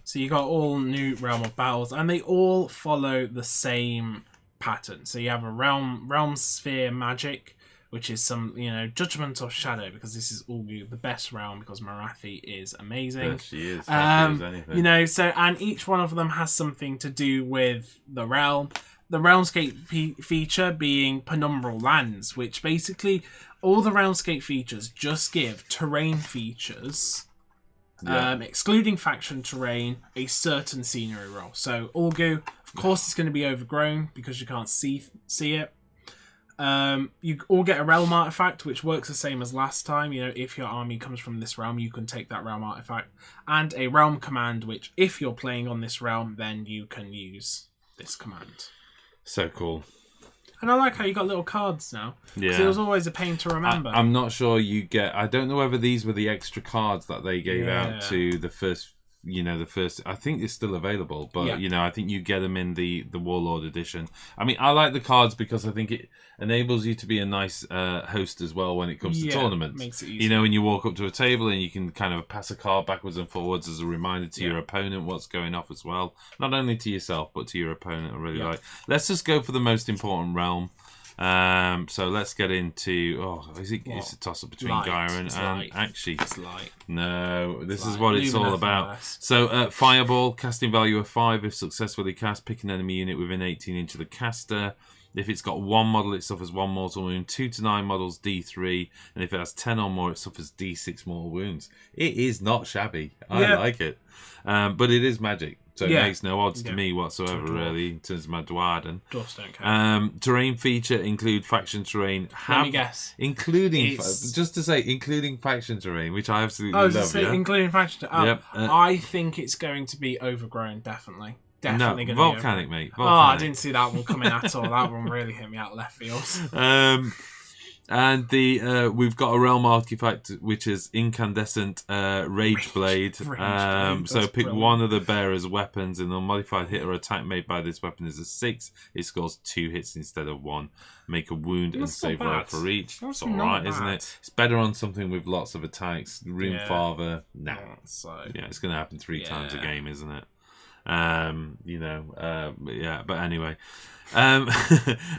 So you got all new Realm of Battles, and they all follow the same pattern. So you have a realm sphere magic, which is some, Judgment of Shadow, because this is all the best realm, because Marathi is amazing. Yeah, she is. Happy as anything. So, and each one of them has something to do with the realm. The Realmscape feature being penumbral lands, which basically all the Realmscape features just give terrain features. Excluding faction terrain, a certain scenery roll. So Ulgu, of course, it's going to be overgrown because you can't see it. You all get a realm artifact, which works the same as last time. If your army comes from this realm, you can take that realm artifact, and a realm command, which if you're playing on this realm, then you can use this command. So cool. And I like how you got little cards now. Yeah. It was always a pain to remember. I'm not sure you get... I don't know whether these were the extra cards that they gave out to the first the first. I think it's still available, but Yeah. I think you get them in the Warlord edition. I mean, I like the cards because I think it enables you to be a nice host as well when it comes to tournaments. Makes it easy. When you walk up to a table and you can kind of pass a card backwards and forwards as a reminder to your opponent what's going off as well. Not only to yourself, but to your opponent. I really like. Let's just go for the most important realm. So let's get into. It's a toss up between Gyron and actually. It's light. No, this is light. what it's all Lumineth about. AOS. So Fireball, casting value of 5 if successfully cast. Pick an enemy unit within 18 inches of the caster. If it's got 1 model, it suffers 1 mortal wound. 2 to 9 models, D3, and if it has 10 or more, it suffers D6 more wounds. It is not shabby. I like it, but it is magic. So it makes no odds to me whatsoever, really, in terms of my Dwarden. Dwarfs don't count. Terrain feature include faction terrain. Let me guess. Including, just to say, including faction terrain, which I absolutely love. Including faction terrain. I think it's going to be overgrown, definitely. Definitely going to be volcanic, mate. Volcanic. Oh, I didn't see that one coming at all. That one really hit me out left field. And we've got a realm artifact which is Incandescent Rageblade. So pick one of the bearer's weapons, and the modified hit or attack made by this weapon is a 6. It scores 2 hits instead of 1. Make a wound and save roll for each. That's alright, isn't it? It's better on something with lots of attacks. Room Father, no. It's going to happen 3 times a game, isn't it? But anyway. And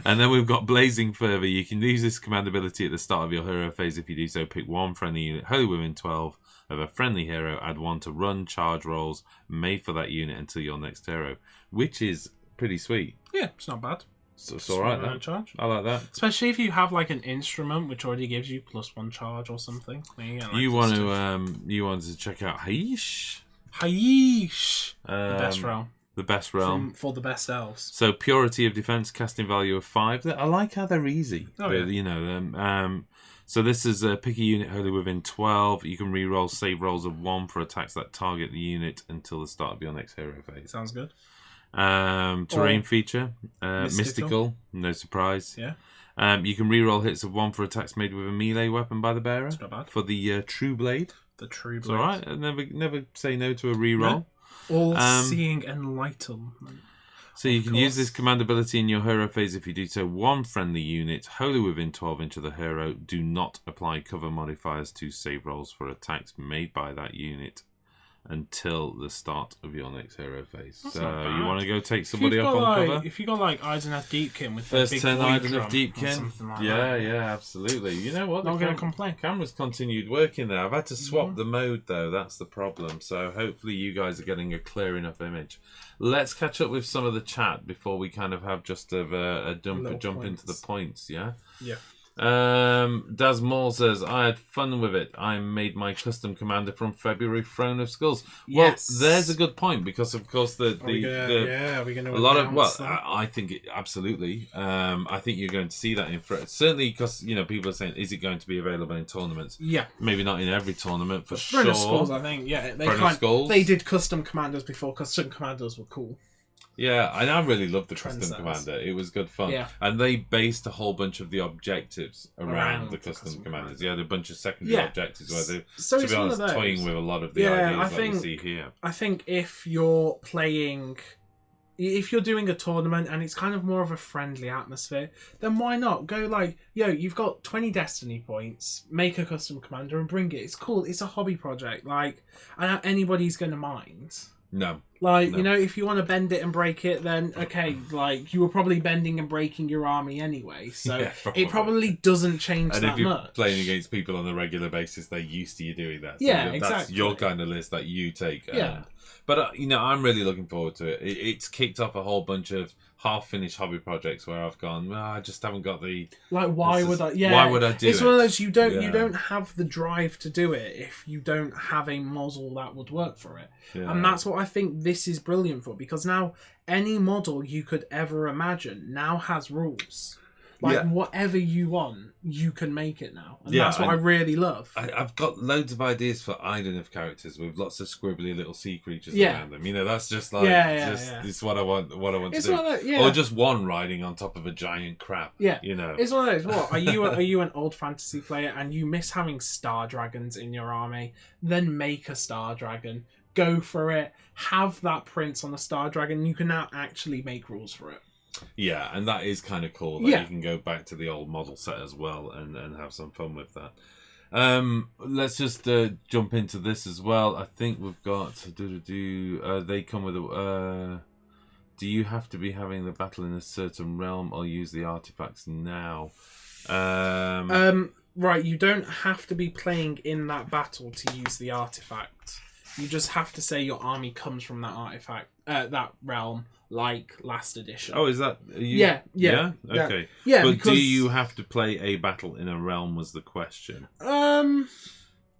then we've got Blazing Fervor. You can use this command ability at the start of your hero phase. If you do so, pick 1 friendly unit wholly within 12 of a friendly hero. Add 1 to run charge rolls made for that unit until your next hero, which is pretty sweet. Yeah, it's not bad. So it's alright then. Charge. I like that. Especially if you have like an instrument which already gives you +1 charge or something. You want to check out Haish? The best realm. The best realm. For the best elves. So Purity of Defense, casting value of 5. I like how they're easy. So this is pick a unit wholly within 12. You can re-roll save rolls of 1 for attacks that target the unit until the start of your next hero phase. Sounds good. Terrain feature. Mystical. No surprise. Yeah. You can re-roll hits of 1 for attacks made with a melee weapon by the bearer. That's not bad. For the True Blade. The True Blade. It's alright. Never say no to a re-roll. No. All-seeing enlightenment. So you can use this command ability in your hero phase. If you do so, 1 friendly unit wholly within 12 inches of the hero. Do not apply cover modifiers to save rolls for attacks made by that unit until the start of your next hero phase. That's so you want to go take somebody up on cover? If you got like Eisenhower Deepkin with first big 10 void Eisenhower drum Deepkin. Like Yeah, absolutely. You know what? Not going to complain. Camera's continued working there. I've had to swap the mode though. That's the problem. So hopefully you guys are getting a clear enough image. Let's catch up with some of the chat before we kind of have just a jump into the points. Yeah. Daz Moore says, I had fun with it. I made my custom commander from February Throne of Skulls. Yes. Well, there's a good point because, of course, are we going to a lot of I think absolutely. I think you're going to see that in certainly because people are saying, is it going to be available in tournaments? Yeah, maybe not in every tournament for sure. Throne of Skulls, I think. Yeah, they did custom commanders before. Custom commanders were cool. Yeah, and I really loved the custom commander. It was good fun. Yeah. And they based a whole bunch of the objectives around the custom commanders. You had a bunch of secondary objectives where they, to be honest, toying with a lot of the ideas that we see here. I think if you're doing a tournament and it's kind of more of a friendly atmosphere, then why not go you've got 20 destiny points, make a custom commander and bring it. It's cool. It's a hobby project. And anybody's going to mind. No. If you want to bend it and break it, then okay, you were probably bending and breaking your army anyway, so it probably doesn't change that much. And if you're playing against people on a regular basis, they're used to you doing that. So exactly. That's your kind of list that you take. But, I'm really looking forward to it. It's kicked off a whole bunch of half-finished hobby projects where I've gone, I just haven't got the... why would I do it? It's one of those, you don't have the drive to do it if you don't have a model that would work for it. Yeah. And that's what I think this is brilliant for, because now any model you could ever imagine now has rules. Whatever you want, you can make it now. And that's what I really love. I've got loads of ideas for Idoneth characters with lots of scribbly little sea creatures around them. That's just it's what I want to do. Or just one riding on top of a giant crab. Yeah. It's one of those, are you an old fantasy player and you miss having star dragons in your army? Then make a star dragon. go for it. Have that prince on a Star Dragon. You can now actually make rules for it. Yeah, and that is kind of cool. That you can go back to the old model set as well and have some fun with that. Let's just jump into this as well. I think we've got they come with a. Do you have to be having the battle in a certain realm or use the artifacts now? Right, you don't have to be playing in that battle to use the artifact. You just have to say your army comes from that artifact, that realm, like last edition. Oh, is that? Yeah. Okay. Yeah, but because... do you have to play a battle in a realm? Was the question. Well,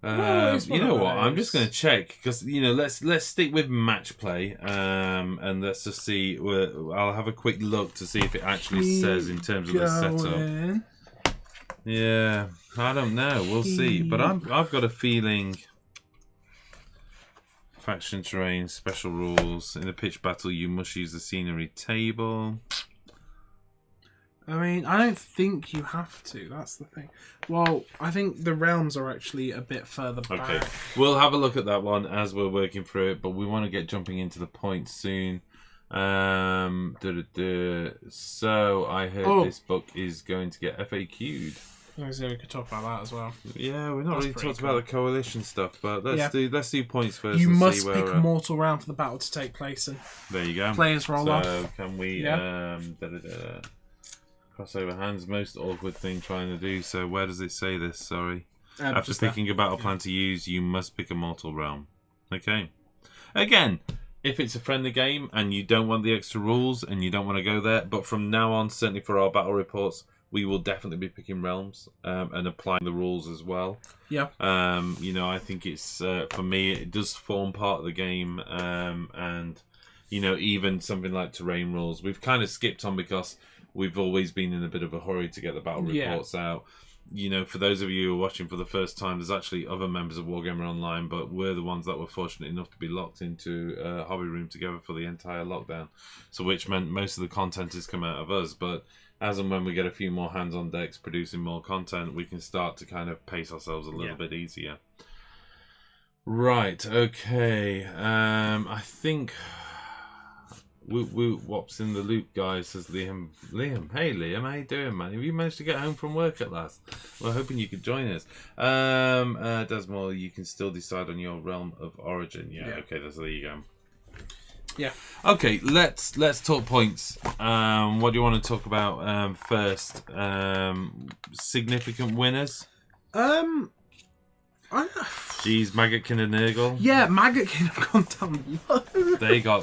you know what? I'm just going to check because let's stick with match play, and let's just see. I'll have a quick look to see if it actually says in terms of the setup. Yeah, I don't know. We'll see. But I've got a feeling. Faction terrain, special rules. In a pitched battle, you must use the scenery table. I mean, I don't think you have to. That's the thing. Well, I think the realms are actually a bit further back. Okay, we'll have a look at that one as we're working through it, but we want to get jumping into the points soon. So I heard this book is going to get FAQ'd. So we could talk about that as well. Yeah, we're not really talked about the coalition stuff, but let's do points first. You must pick a mortal round for the battle to take place in. There you go. Players roll off. So can we crossover hands? Most awkward thing trying to do. So where does it say this? Sorry. After picking a battle plan to use, you must pick a mortal realm. Okay. Again, if it's a friendly game and you don't want the extra rules and you don't want to go there, but from now on, certainly for our battle reports, we will definitely be picking realms and applying the rules as well. Yeah. I think it's for me it does form part of the game, and even something like terrain rules we've kind of skipped on because we've always been in a bit of a hurry to get the battle reports out. For those of you who are watching for the first time, there's actually other members of Wargamer Online, but we're the ones that were fortunate enough to be locked into a hobby room together for the entire lockdown. So which meant most of the content has come out of us, but as and when we get a few more hands on decks producing more content, we can start to kind of pace ourselves a little bit easier. Right, okay. I think what's in the loop, guys, says Liam. Hey Liam, how you doing, man? Have you managed to get home from work at last? We're hoping you could join us. Desmore, you can still decide on your realm of origin. Yeah. Okay, there you go. Yeah. Okay, let's talk points. What do you want to talk about first? Significant winners? Jeez, Maggotkin and Nurgle. Yeah, Maggotkin have gone down low. They got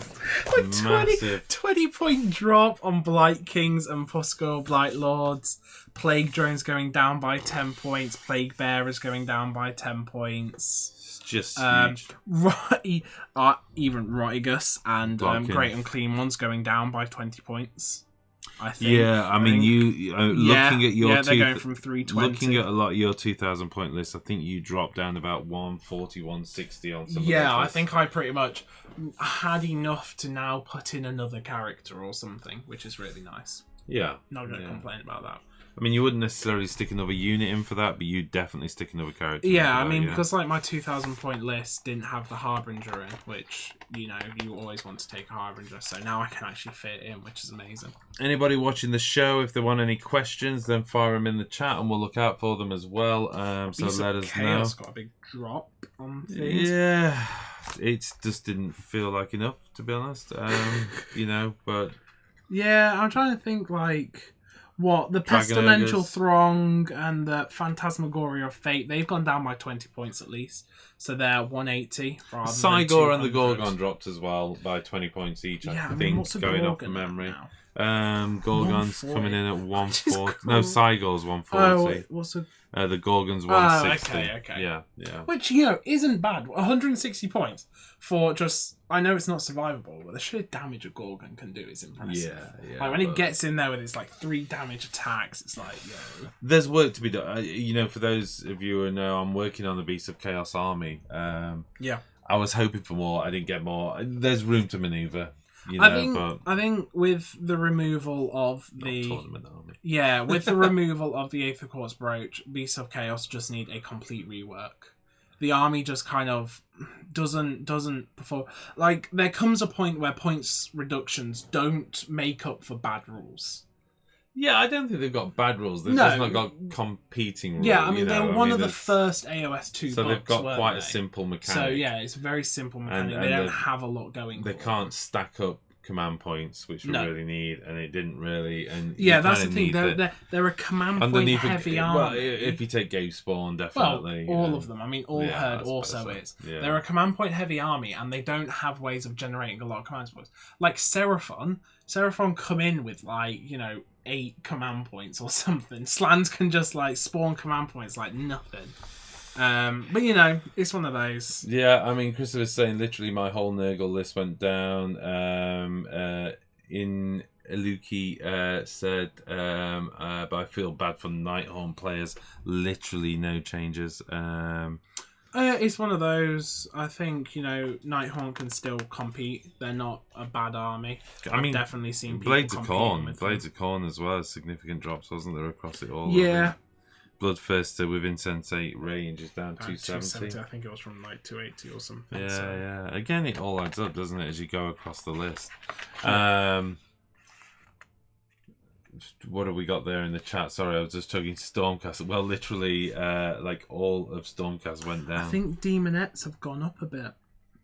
massive 20-point drop on Blight Kings and Pusco Blight Lords. Plague Drones going down by 10 points. Plague Bearers going down by 10 points. Just huge. Even Rotigus and Great Unclean Ones going down by 20 points. I think. Yeah, I mean, you looking at your they're going from 320. Looking at a lot of your 2,000 point list, I think you dropped down about 140, 160 on some. Yeah, I think I pretty much had enough to now put in another character or something, which is really nice. Yeah, not going to complain about that. I mean, you wouldn't necessarily stick another unit in for that, but you'd definitely stick another character in for that, I mean, because like my 2,000 point list didn't have the Harbinger in, which, you always want to take a Harbinger, so now I can actually fit it in, which is amazing. Anybody watching the show, if they want any questions, then fire them in the chat and we'll look out for them as well. So let us know. Chaos got a big drop on things. Yeah, it just didn't feel like enough, to be honest. But... Yeah, I'm trying to think, like... What, the Pestilential Throng and the Phantasmagoria of Fate, they've gone down by 20 points at least. So they're 180 rather than Cygor and the Gorgon dropped as well by 20 points each, I think, going off from memory. Gorgon's coming in at 140. No, Cygor's 140. What's the Gorgon's 160. Okay. Yeah. Which, isn't bad. 160 points for just... I know it's not survivable, but the sheer damage a Gorgon can do is impressive. Yeah. Like, when it gets in there with its, 3 damage attacks, it's like, yo... There's work to be done. For those of you who know, I'm working on the Beast of Chaos army. Yeah. I was hoping for more. I didn't get more. There's room to manoeuvre. I think with the removal of the tournament army. Yeah, with the removal of the Aether Quartz Brooch, Beasts of Chaos just need a complete rework. the army just kind of doesn't perform. Like, there comes a point where points reductions don't make up for bad rules. Yeah, I don't think they've got bad rules. They've just not got competing rules. Yeah, I mean, they're one of the first AOS 2 so books, they've got quite they? a simple mechanic. So, yeah, it's a very simple mechanic. And they don't have a lot going They can't stack up command points, which we really need, and it didn't really. And yeah, that's the thing. They're a command point heavy army. Well, if you take Gave Spawn, definitely. Well, all of them. I mean, All Herd also is. Yeah. They're a command point heavy army, and they don't have ways of generating a lot of command points. Like Seraphon come in with 8 command points or something. Slans can just spawn command points like nothing. But it's one of those. Yeah, I mean, Christopher's saying literally my whole Nurgle list went down. In Iluki said, but I feel bad for Nighthorn players. Literally no changes. It's one of those. I think Nighthorn can still compete. They're not a bad army. I've definitely seen people Blades of Corn. With Blades of Corn as well. Significant drops, wasn't there, across it all? Yeah. Bloodthirster with Insensate range is down 270. I think it was from 280 or something. Yeah, so. yeah. Again, it all adds up, doesn't it, as you go across the list? What have we got there in the chat? Sorry, I was just talking Stormcast. Well, literally, all of Stormcast went down. I think Demonettes have gone up a bit.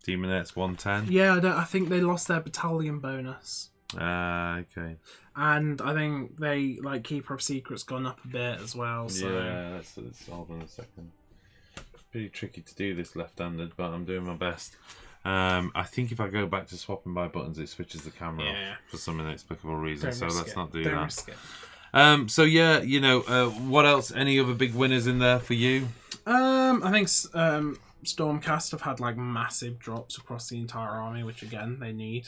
Demonettes 110. Yeah, I think they lost their battalion bonus. Okay. And I think they Keeper of Secrets gone up a bit as well. So. Yeah, let's hold on a second. It's pretty tricky to do this left-handed, but I'm doing my best. I think if I go back to swapping by buttons, it switches the camera off for some inexplicable reason. So let's not do that. Risk it. So yeah, what else? Any other big winners in there for you? I think Stormcast have had massive drops across the entire army, which again they need.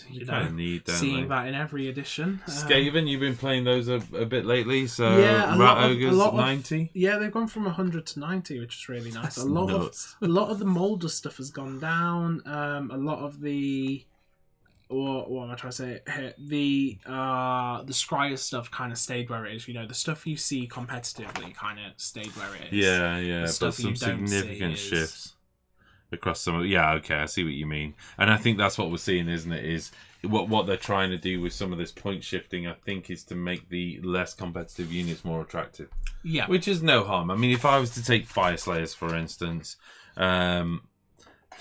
Seeing that in every edition. Skaven, you've been playing those a bit lately, so yeah, Rat Ogres 90. Yeah, they've gone from 100 to 90, which is really nice. A lot of the Molder stuff has gone down. A lot of the what am I trying to say here? The Scryer stuff kind of stayed where it is. The stuff you see competitively kind of stayed where it is. Yeah, but some significant shifts. Across some, okay, I see what you mean, and I think that's what we're seeing, isn't it? Is what they're trying to do with some of this point shifting. I think is to make the less competitive units more attractive. Yeah, which is no harm. I mean, if I was to take Fire Slayers, for instance, if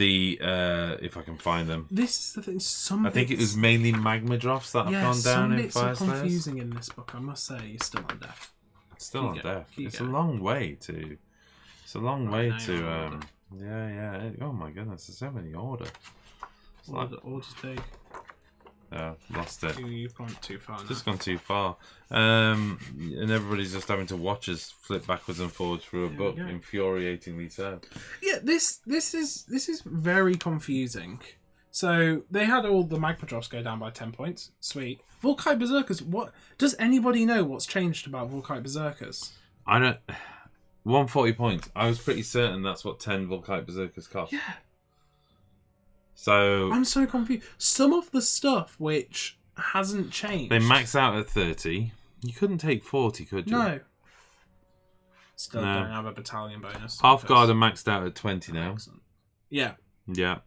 I can find them, this is the thing. I think it was mainly magma drops that have gone down in Fire Slayers. Some bits are confusing in this book. I must say, you're still on death. Still on death. It's a long way to. It's a long way to. Yeah. Oh my goodness, there's so many order. Order's big. Lost it. You've gone too far now. Just gone too far. And everybody's just having to watch us flip backwards and forwards through a book, infuriatingly so. Yeah, this is very confusing. So they had all the magma drops go down by 10 points. Sweet. Volkite Berserkers. What does anybody know what's changed about Volkite Berserkers? I don't. 140 points. I was pretty certain that's what 10 Volkite Berserkers cost. Yeah. So I'm so confused. Some of the stuff which hasn't changed. They max out at 30. You couldn't take 40, could you? No. Still don't have a battalion bonus. Half Guard are maxed out at 20 now. Excellent. Yeah. Yeah.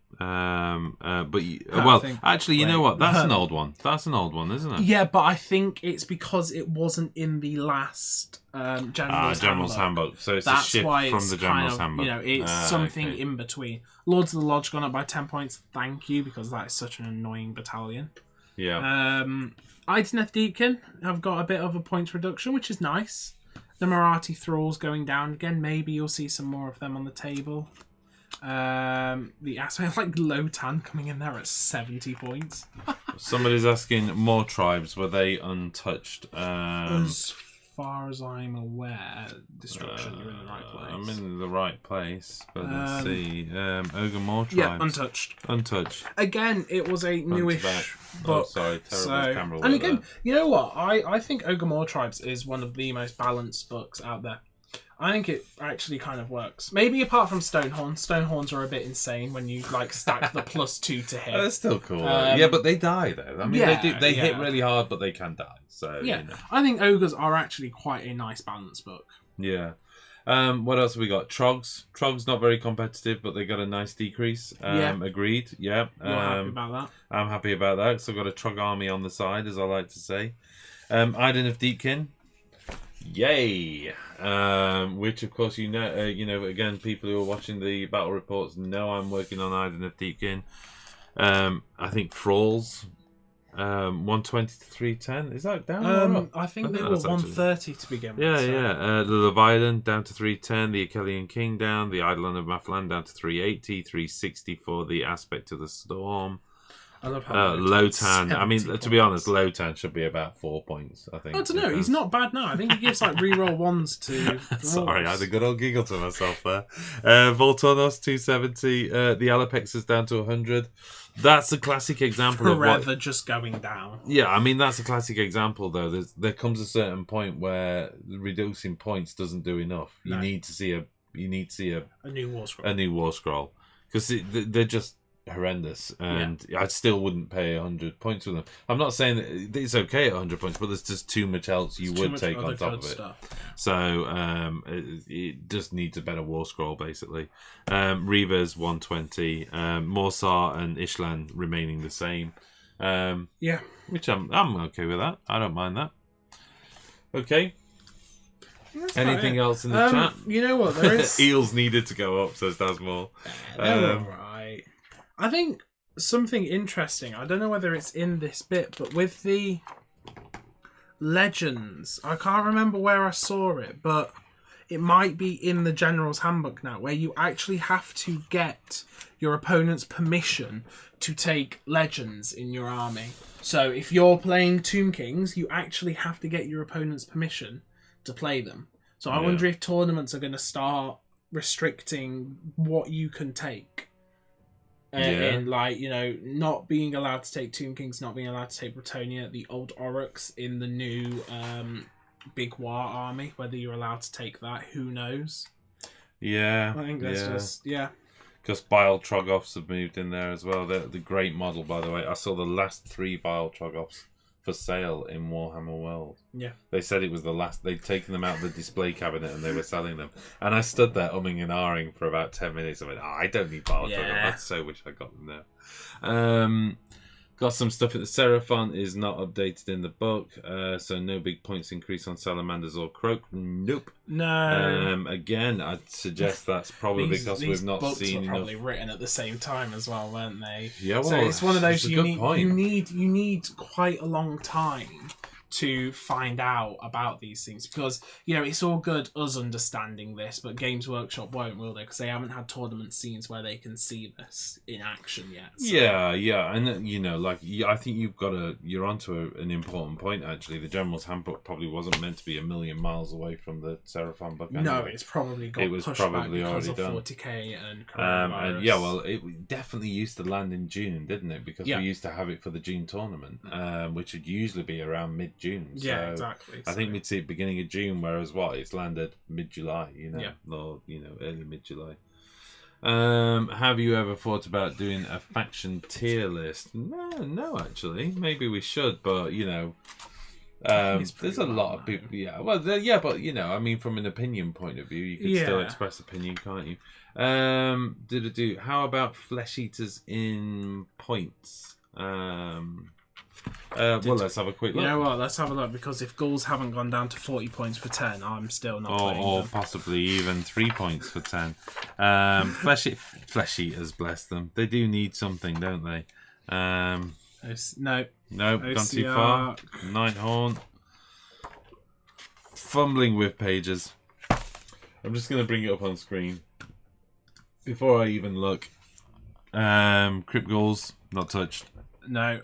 Actually, you know what? That's an old one. That's an old one, isn't it? Yeah, but I think it's because it wasn't in the last Generals Handbook. So it's That's a shift why from the Generals Handbook. It's something in between. Lords of the Lodge gone up by 10 points. Thank you, because that is such an annoying battalion. Yeah. Ideneth Deepkin have got a bit of a points reduction, which is nice. The Marathi Thralls going down again. Maybe you'll see some more of them on the table. The aspect Lotan coming in there at 70 points. Somebody's asking, more tribes, were they untouched? As far as I'm aware, Destruction, you're in the right place. I'm in the right place, but let's see. Ogre More tribes. Yeah, untouched. Again, it was a newish book. Terrible camera work. And again, there. You know what? I think Ogre More Tribes is one of the most balanced books out there. I think it actually kind of works. Maybe apart from Stonehorn. Stonehorns are a bit insane when you stack the +2 to hit. That's still cool. But they die though. I mean, they hit really hard, but they can die. So I think Ogres are actually quite a nice balanced book. Yeah. What else have we got? Trogs. Trogs not very competitive, but they got a nice decrease. Agreed. Yeah. You're happy about that? I'm happy about that. So I've got a Trog army on the side, as I like to say. Iden of Deepkin. Yay! Which of course you know, again, people who are watching the battle reports know I'm working on Iden of Deepkin. I think Thralls. 120 to 310. Is that down or up? I think they were 130 to begin with. Yeah. The Leviathan down to 310. The Achillean King down. The Eidolon of Maflan down to 380. 360 for the Aspect of the Storm. I love how Lotan. I mean, to be honest, Lotan should be about 4 points, I think. I don't know. He's not bad now. I think he gives like reroll ones to. Sorry, I had a good old giggle to myself there. Voltornos 270. The Alapex is down to 100. That's a classic example Forever just going down. Yeah, I mean that's a classic example though. There comes a certain point where reducing points doesn't do enough. You need to see a new war scroll. A new war scroll because they're just horrendous, and I still wouldn't pay 100 points for them. I'm not saying that it's okay at 100 points, but there's just too much else you would take on top of it. So it just needs a better war scroll basically. Reavers 120, Morsar and Ishlan remaining the same. Which I'm okay with that. I don't mind that. Okay. Anything else in the chat? You know what? There is Eels needed to go up, says Dasmore. Right. I think something interesting. I don't know whether it's in this bit, but with the legends, I can't remember where I saw it, but it might be in the Generals Handbook now, where you actually have to get your opponent's permission to take legends in your army. So if you're playing Tomb Kings, you actually have to get your opponent's permission to play them. So I wonder if tournaments are going to start restricting what you can take. And like, not being allowed to take Tomb Kings, not being allowed to take Bretonnia, the old Oryx in the new Big War army, whether you're allowed to take that, who knows? Yeah. I think that's just, Because Bile Trogoffs have moved in there as well. They're the great model, by the way. I saw the last 3 Bile Trogoffs for sale in Warhammer World. Yeah. They said it was the last. They'd taken them out of the display cabinet and they were selling them. And I stood there umming and ahhing for about 10 minutes. I went, I don't need Bile Trogoff. I so wish I got them there. Got some stuff. The Seraphon is not updated in the book, so no big points increase on Salamanders or Croak. Nope. No. Again, I'd suggest that's probably because we've not books seen were enough. Probably written at the same time as well, weren't they? Yeah, well, so it's one of those you need quite a long time to find out about these things, because it's all good us understanding this, but Games Workshop won't, will they? Because they haven't had tournament scenes where they can see this in action yet. So. Yeah, and I think you're onto an important point. Actually, the General's Handbook probably wasn't meant to be a million miles away from the Seraphon book. Anyway. No, it's probably got pushed back because of 40k and coronavirus. And it definitely used to land in June, didn't it? Because we used to have it for the June tournament, which would usually be around mid-June. So exactly. I think we'd see it beginning of June, whereas it's landed mid-July, or early mid-July. Have you ever thought about doing a faction tier list? No, actually. Maybe we should, but there's a lot of people. But I mean, from an opinion point of view, you can still express opinion, can't you? How about flesh eaters in points? Let's have a quick look. You know what? Let's have a look, because if ghouls haven't gone down to 40 points for 10, I'm still not playing or them. Possibly even 3 points for 10. Flesh eaters, bless them. They do need something, don't they? No, gone too far. Nighthorn. Fumbling with pages. I'm just going to bring it up on screen before I even look. Crypt ghouls, not touched. No.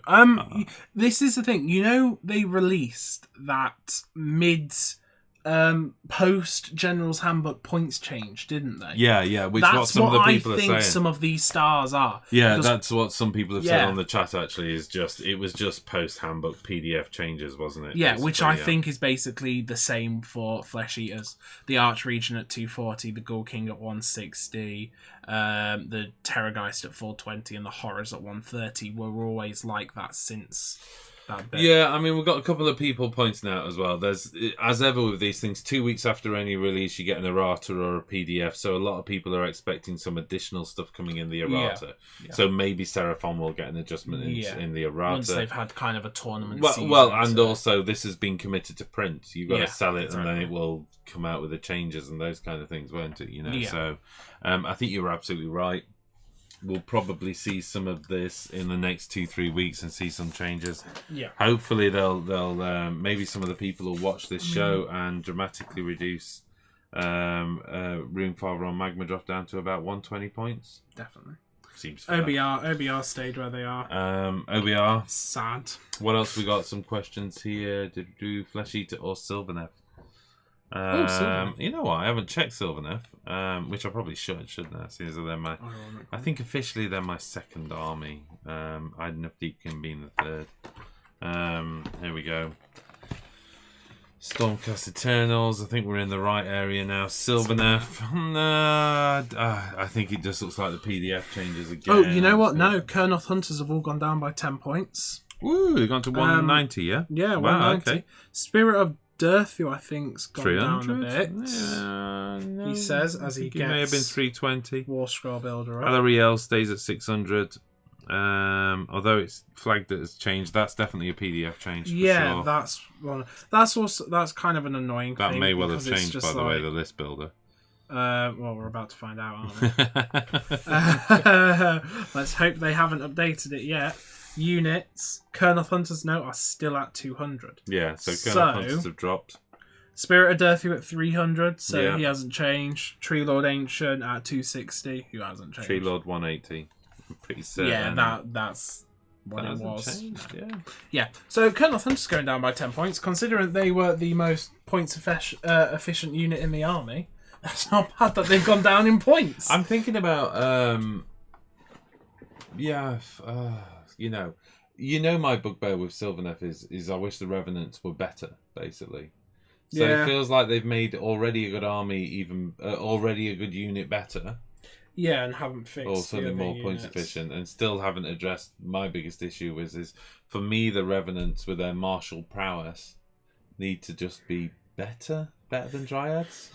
This is the thing. They released that post General's Handbook points change, didn't they? Yeah. Which that's what some of the people are saying. I think some of these stars are. Yeah, that's what some people have said on the chat. Actually, it was just post handbook PDF changes, wasn't it? Yeah, which I think is basically the same for Flesh Eaters. The Archregent at 240, the Ghoul King at 160, the Terrorgeist at 420, and the Horrors at 130 were always like that since that bit. Yeah, I mean, we've got a couple of people pointing out as well. There's, as ever with these things, 2 weeks after any release, you get an errata or a PDF. So a lot of people are expecting some additional stuff coming in the errata. Yeah. So maybe Seraphon will get an adjustment in the errata. Once they've had kind of a tournament season. Well, and also this has been committed to print. You've got to sell it, exactly. and then it will come out with the changes and those kind of things, won't it? Yeah. So I think you're absolutely right. We'll probably see some of this in the next 2-3 weeks and see some changes. Yeah. Hopefully they'll maybe some of the people will watch this show and dramatically reduce Runefather on Magma Drop down to about 120 points. Definitely. Seems fair. OBR stayed where they are. OBR. Sad. What else we got? Some questions here. Did we do Flesh Eater or Sylvaneth? Sylvaneth. You know what? I haven't checked Sylvaneth, which I probably shouldn't I? Seeing as they're I think officially they're my second army. I had enough Deepkin being the third. Here we go. Stormcast Eternals. I think we're in the right area now. Sylvaneth. I think it just looks like the PDF changes again. Oh, you know what? No, Kurnoth Hunters have all gone down by 10 points. Woo, they've gone to 190, yeah? Yeah, Wow, 190. okay. Spirit of Durthu, I think's gone 300? down a bit. No, He says as he it may have been gets 320. War Scroll Builder up. Alariel stays at 600. Although it's flagged that it's changed, that's definitely a PDF change. For sure. That's one. That's kind of an annoying that thing. may well have because it's changed, just by the way, the list builder. Well, we're about to find out, aren't we? Let's hope they haven't updated it yet. Units, Kurnoth Hunters now are still at 200. Yeah, so Kurnoth Hunters have dropped. Spirit of Durthu at 300, so Yeah. he hasn't changed. Tree Lord Ancient at 260, who hasn't changed. Tree Lord 180. I'm pretty certain. Yeah, that's what that it was. changed, yeah. Yeah, so Kurnoth Hunters going down by 10 points, considering they were the most points efficient unit in the army. That's not bad that they've gone down in points. I'm thinking about, you know my bugbear with Sylvaneth is I wish the Revenants were better, basically. So Yeah. it feels like they've made already a good army, even already a good unit better, Yeah, and haven't fixed or the something other more points units. efficient, and still haven't addressed my biggest issue, is for me the Revenants with their martial prowess need to just be better than Dryads.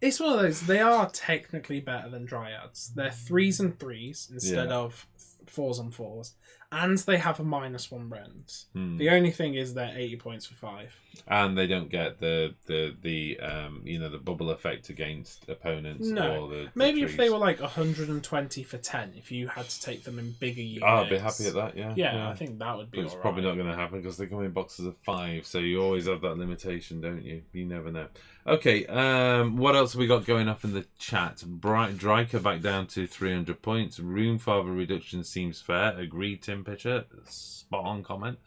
It's one of those, they are technically better than Dryads. They're 3s and 3s instead of 4s and 4s. And they have a -1 rend. The only thing is they're 80 points for 5. And they don't get the bubble effect against opponents. No. Or the Maybe if trees. they were like 120 for 10, if you had to take them in bigger units. I'd be happy at that, yeah. Yeah, I think that would be But it's alright. probably not going to happen because they come in boxes of 5, so you always have that limitation, don't you? You never know. Okay, what else have we got going up in the chat? Dryker back down to 300 points. Runefather reduction seems fair. Agreed, Tim Pitcher. Spot on comment.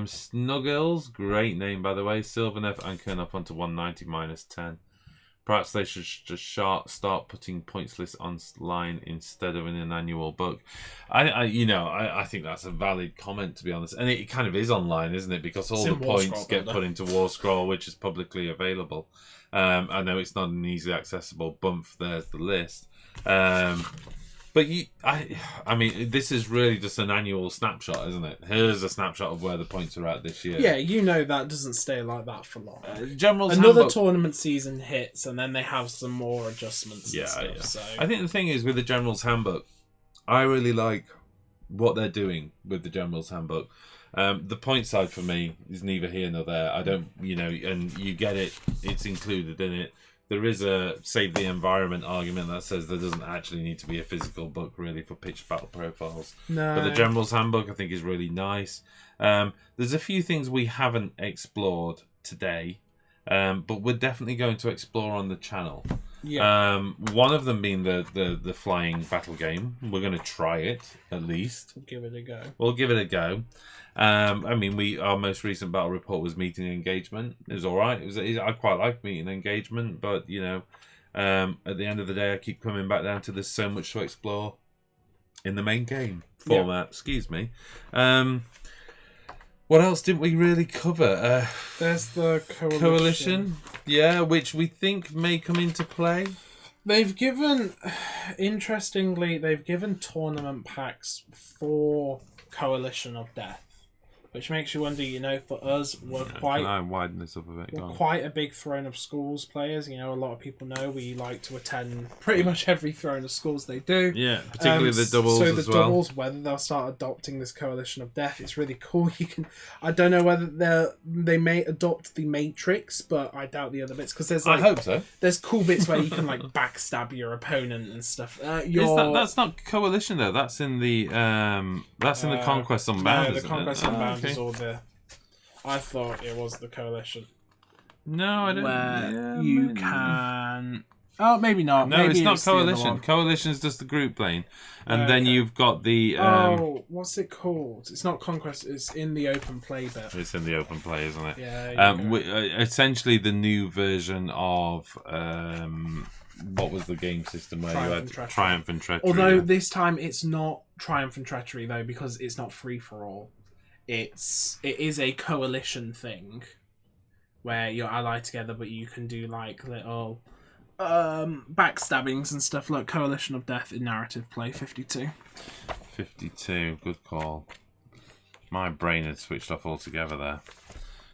Snuggles, great name by the way. Sylvaneth and Kurnoth onto 190 -10. Perhaps they should just start putting points lists online instead of in an annual book. I think that's a valid comment, to be honest, and it kind of is online, isn't it? Because all the points get put into War Scroll, which is publicly available. I know it's not an easily accessible bump. There's the list. But I mean, this is really just an annual snapshot, isn't it? Here's a snapshot of where the points are at this year. Yeah, you know that doesn't stay like that for long. Generals Another Handbook... tournament season hits, and then they have some more adjustments and stuff. Yeah. So I think the thing is, with the Generals Handbook, I really like what they're doing with the Generals Handbook. The point side for me is neither here nor there. I don't, and you get it, it's included in it. There is a save the environment argument that says there doesn't actually need to be a physical book really for pitched battle profiles. no. But the General's Handbook I think is really nice. There's a few things we haven't explored today, but we're definitely going to explore on the channel. Yeah. One of them being the flying battle game. We're going to try it at least. Give it a go. We'll give it a go. I mean, our most recent battle report was meeting engagement. It was all right. I quite like meeting engagement, but at the end of the day, I keep coming back down to there's so much to explore in the main game format. Yeah. Excuse me. What else didn't we really cover? There's the Coalition, yeah, which we think may come into play. Interestingly, they've given tournament packs for Coalition of Death. Which makes you wonder, for us, we're quite... Can I widen this up a bit? We're quite a big Throne of Schools players. A lot of people know we like to attend pretty much every Throne of Schools they do. Yeah, particularly the doubles as well. So the doubles, whether they'll start adopting this Coalition of Death, it's really cool. I don't know whether they may adopt the Matrix, but I doubt the other bits, because there's I hope so. There's cool bits where you can backstab your opponent and stuff. That's not Coalition though. That's in the Conquest Unbound. No, the Conquest Unbound is all the... I thought it was the Coalition. No, I don't. Where you can... Oh, maybe not. No, maybe it's not Coalition. Coalition is just the group plane. And then you've got the... what's it called? It's not Conquest, it's in the open play bit. It's in the open play, isn't it? Yeah. Essentially the new version of... what was the game system where you had Triumph and Treachery? Although this time it's not Triumph and Treachery, though, because it's not free-for-all. It is a coalition thing where you're allied together, but you can do little backstabbings and stuff, like Coalition of Death in narrative play 52. 52, good call. My brain had switched off altogether there.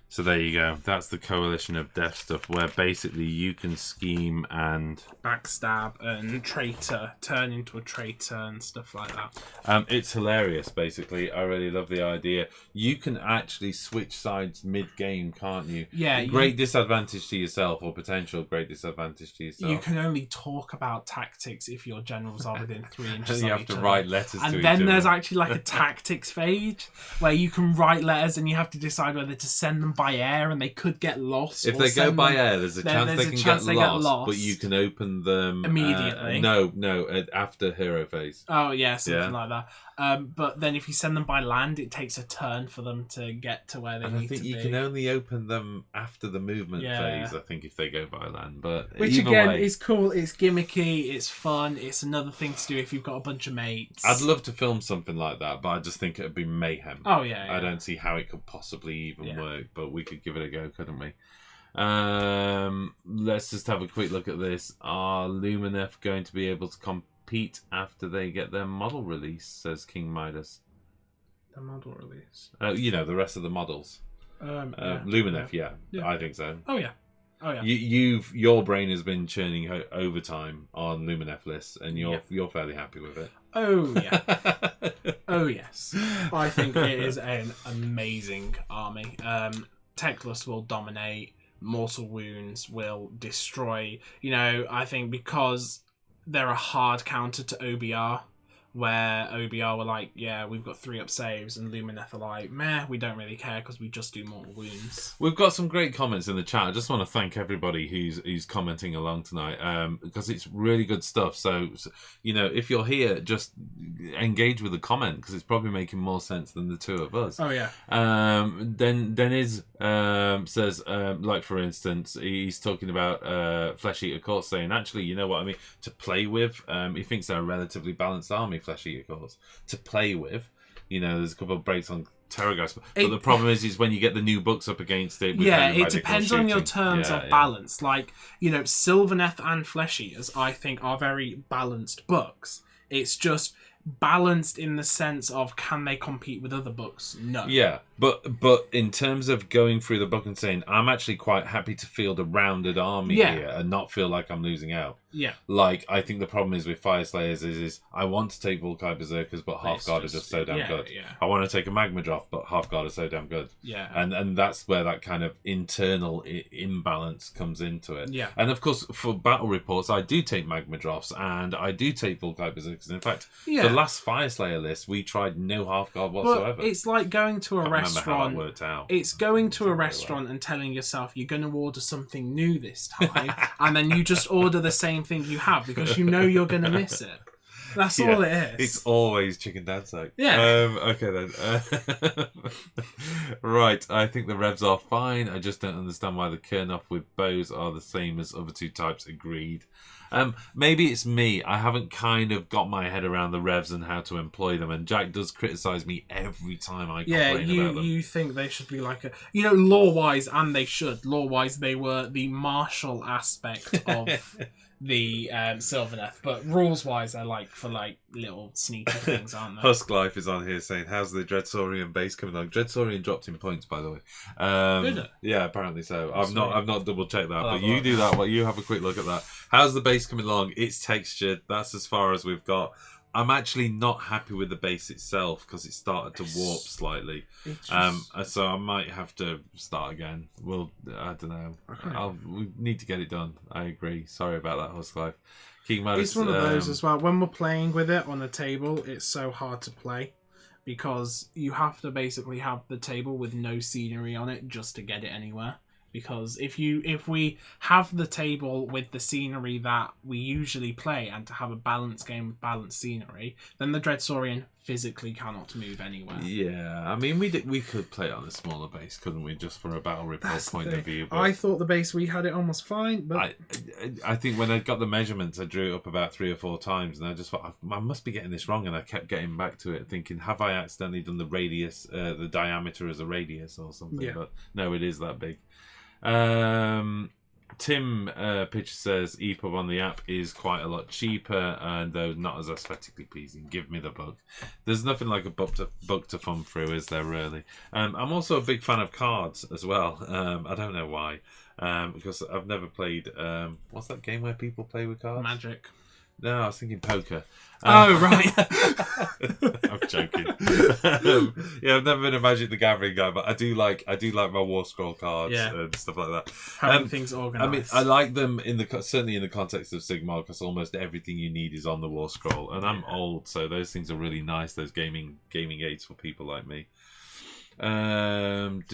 So there you go. That's the Coalition of Death stuff, where basically you can scheme and... backstab and traitor, turn into a traitor and stuff like that. It's hilarious, basically. I really love the idea. You can actually switch sides mid-game, can't you? Yeah. Great disadvantage to yourself, or potential great disadvantage to yourself. You can only talk about tactics if your generals are within 3 inches and you of have to each other. write letters to each other. And then there's actually a tactics phase where you can write letters and you have to decide whether to send them by air, and they could get lost. If they go by air, there's a chance they can get lost, but you can open them immediately. No, after hero phase. Oh yeah, something like that. But then if you send them by land, it takes a turn for them to get to where they need to be. I think you can only open them after the movement phase, I think, if they go by land. But which again is cool, it's gimmicky, it's fun, it's another thing to do if you've got a bunch of mates. I'd love to film something like that, but I just think it'd be mayhem. Oh yeah. I don't see how it could possibly even work, but we could give it a go, couldn't we? Let's just have a quick look at this. Are Lumineth going to be able to compete after they get their model release, says King Midas. The model release? The rest of the models. Lumineth, yeah, I think so. Oh yeah. Your brain has been churning overtime on Lumineth lists, and you're fairly happy with it. Oh yeah. Oh yes. I think it is an amazing army. Teclis will dominate. Mortal Wounds will destroy. I think because they're a hard counter to OBR, where OBR were like, yeah, we've got 3 up saves, and Lumineth are like, meh, we don't really care because we just do Mortal Wounds. We've got some great comments in the chat. I just want to thank everybody who's commenting along tonight, because it's really good stuff. So, if you're here, just engage with the comment, because it's probably making more sense than the two of us. Oh yeah. Deniz says, for instance, he's talking about Flesh Eater Course, saying, actually, you know what I mean, to play with, he thinks they're a relatively balanced army, Flesh Eater Course, to play with. There's a couple of breaks on Terrorgeist, but the problem is when you get the new books up against it. It depends on your terms of balance. Sylvaneth and Flesh Eaters, I think, are very balanced books. It's just balanced in the sense of, can they compete with other books? No. Yeah, but in terms of going through the book and saying, I'm actually quite happy to field a rounded army here and not feel like I'm losing out. Yeah. I think the problem is with Fire Slayers is I want to take Volkai Berserkers, but Half-Guard are just so damn good. Yeah. I want to take a Magma Draft, but Half-Guard are so damn good. Yeah. And that's where that kind of internal imbalance comes into it. Yeah. And of course, for battle reports, I do take Magma Drafts, and I do take Volkai Berserkers. In fact, the last Fire Slayer list, we tried no Half-Guard whatsoever. But it's like going to a restaurant. How that worked out. It's going to a restaurant and telling yourself you're going to order something new this time, and then you just order the same thing you have because you know you're going to miss it. That's all it is. It's always chicken dancing. Yeah. Okay then. Right. I think the revs are fine. I just don't understand why the Kurnoff with bows are the same as other two types. Agreed. Maybe it's me. I haven't kind of got my head around the revs and how to employ them. And Jack does criticise me every time I complain about them. You think they should be like a... lore-wise, and they should. Lore-wise, they were the martial aspect of... the Sylvaneth, but rules-wise, they're for little sneaky things, aren't they? Husk Life is on here saying, how's the Dreadsaurian base coming along? Dreadsaurian dropped in points, by the way. Did it? Yeah, apparently so. I've not double checked that, I'll but you do that. Well, you have a quick look at that. How's the base coming along? It's textured. That's as far as we've got. I'm actually not happy with the base itself because it started to warp slightly. So I might have to start again. I don't know. Okay. We need to get it done. I agree. Sorry about that, Husk Life. It's one of those as well. When we're playing with it on the table, it's so hard to play because you have to basically have the table with no scenery on it just to get it anywhere. Because if we have the table with the scenery that we usually play and to have a balanced game with balanced scenery, then the Dreadsaurian physically cannot move anywhere. Yeah, I mean, we could play it on a smaller base, couldn't we, just for a battle report point of view. But I thought the base we had it almost fine, but I think when I got the measurements, I drew it up about 3 or 4 times, and I just thought, I must be getting this wrong, and I kept getting back to it, thinking, have I accidentally done the radius, the diameter as a radius or something? Yeah. But no, it is that big. Tim Pitcher says EPUB on the app is quite a lot cheaper, and though not as aesthetically pleasing. Give me the book. There's nothing like a book to thumb through, is there really? I'm also a big fan of cards as well. I don't know why, because I've never played. What's that game where people play with cards? Magic. No, I was thinking poker. Oh, right. I'm joking. Yeah, I've never been a Magic the Gathering guy, but I do like my War Scroll cards and stuff like that. Having things organised. I mean, I like them certainly in the context of Sigmar, because almost everything you need is on the War Scroll, and I'm old, so those things are really nice. Those gaming aids for people like me. Could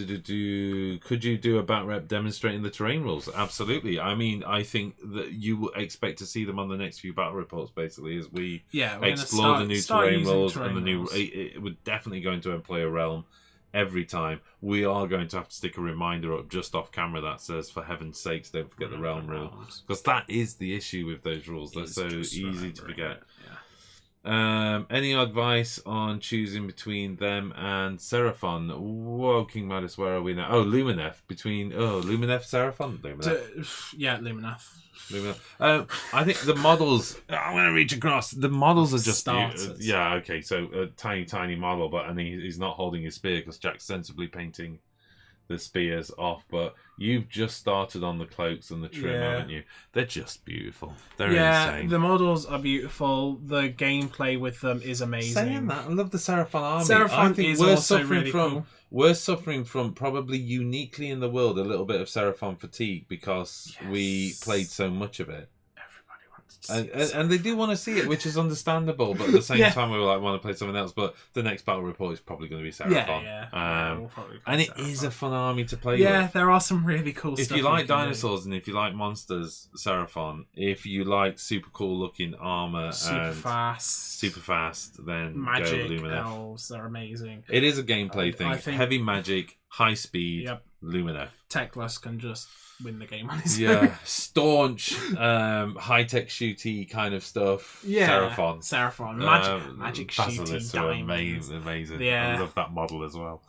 you do a bat rep demonstrating the terrain rules? Absolutely. I mean, I think that you will expect to see them on the next few battle reports, basically, as we explore the new terrain rules and the new. It would definitely go into Employer Realm every time. We are going to have to stick a reminder up just off camera that says, for heaven's sakes, don't forget the realm rule, because that is the issue with those rules. They're so easy to forget. Any advice on choosing between them and Seraphon? Whoa, King Midas, where are we now? Oh, Lumineth. Lumineth, Seraphon? Lumineth. I think the models... I'm going to reach across. The models are just... Starters. Yeah, okay, so a tiny model, and he's not holding his spear because Jack's sensibly painting the spears off, but you've just started on the cloaks and the trim, haven't you? They're just beautiful. They're insane. The models are beautiful. The gameplay with them is amazing. Saying that, I love the Seraphon army. Seraphon is also really cool. We're suffering from probably uniquely in the world a little bit of Seraphon fatigue because we played so much of it. And they do want to see it, which is understandable, but at the same time we were like, want to play something else. But the next battle report is probably going to be Seraphon. We'll probably play and it Seraphon. is a fun army to play with. Yeah, there are some really cool stuff. If you like dinosaurs and if you like monsters, Seraphon. If you like super cool looking armor super fast, then magic go Lumineth. Elves, they're amazing. It is a gameplay thing. I think heavy magic, high speed, Lumineth. Techless can just win the game on his own. Staunch, high-tech shooty kind of stuff. Seraphon. Magic Basilisk shooty diamonds. amazing. Yeah. I love that model as well.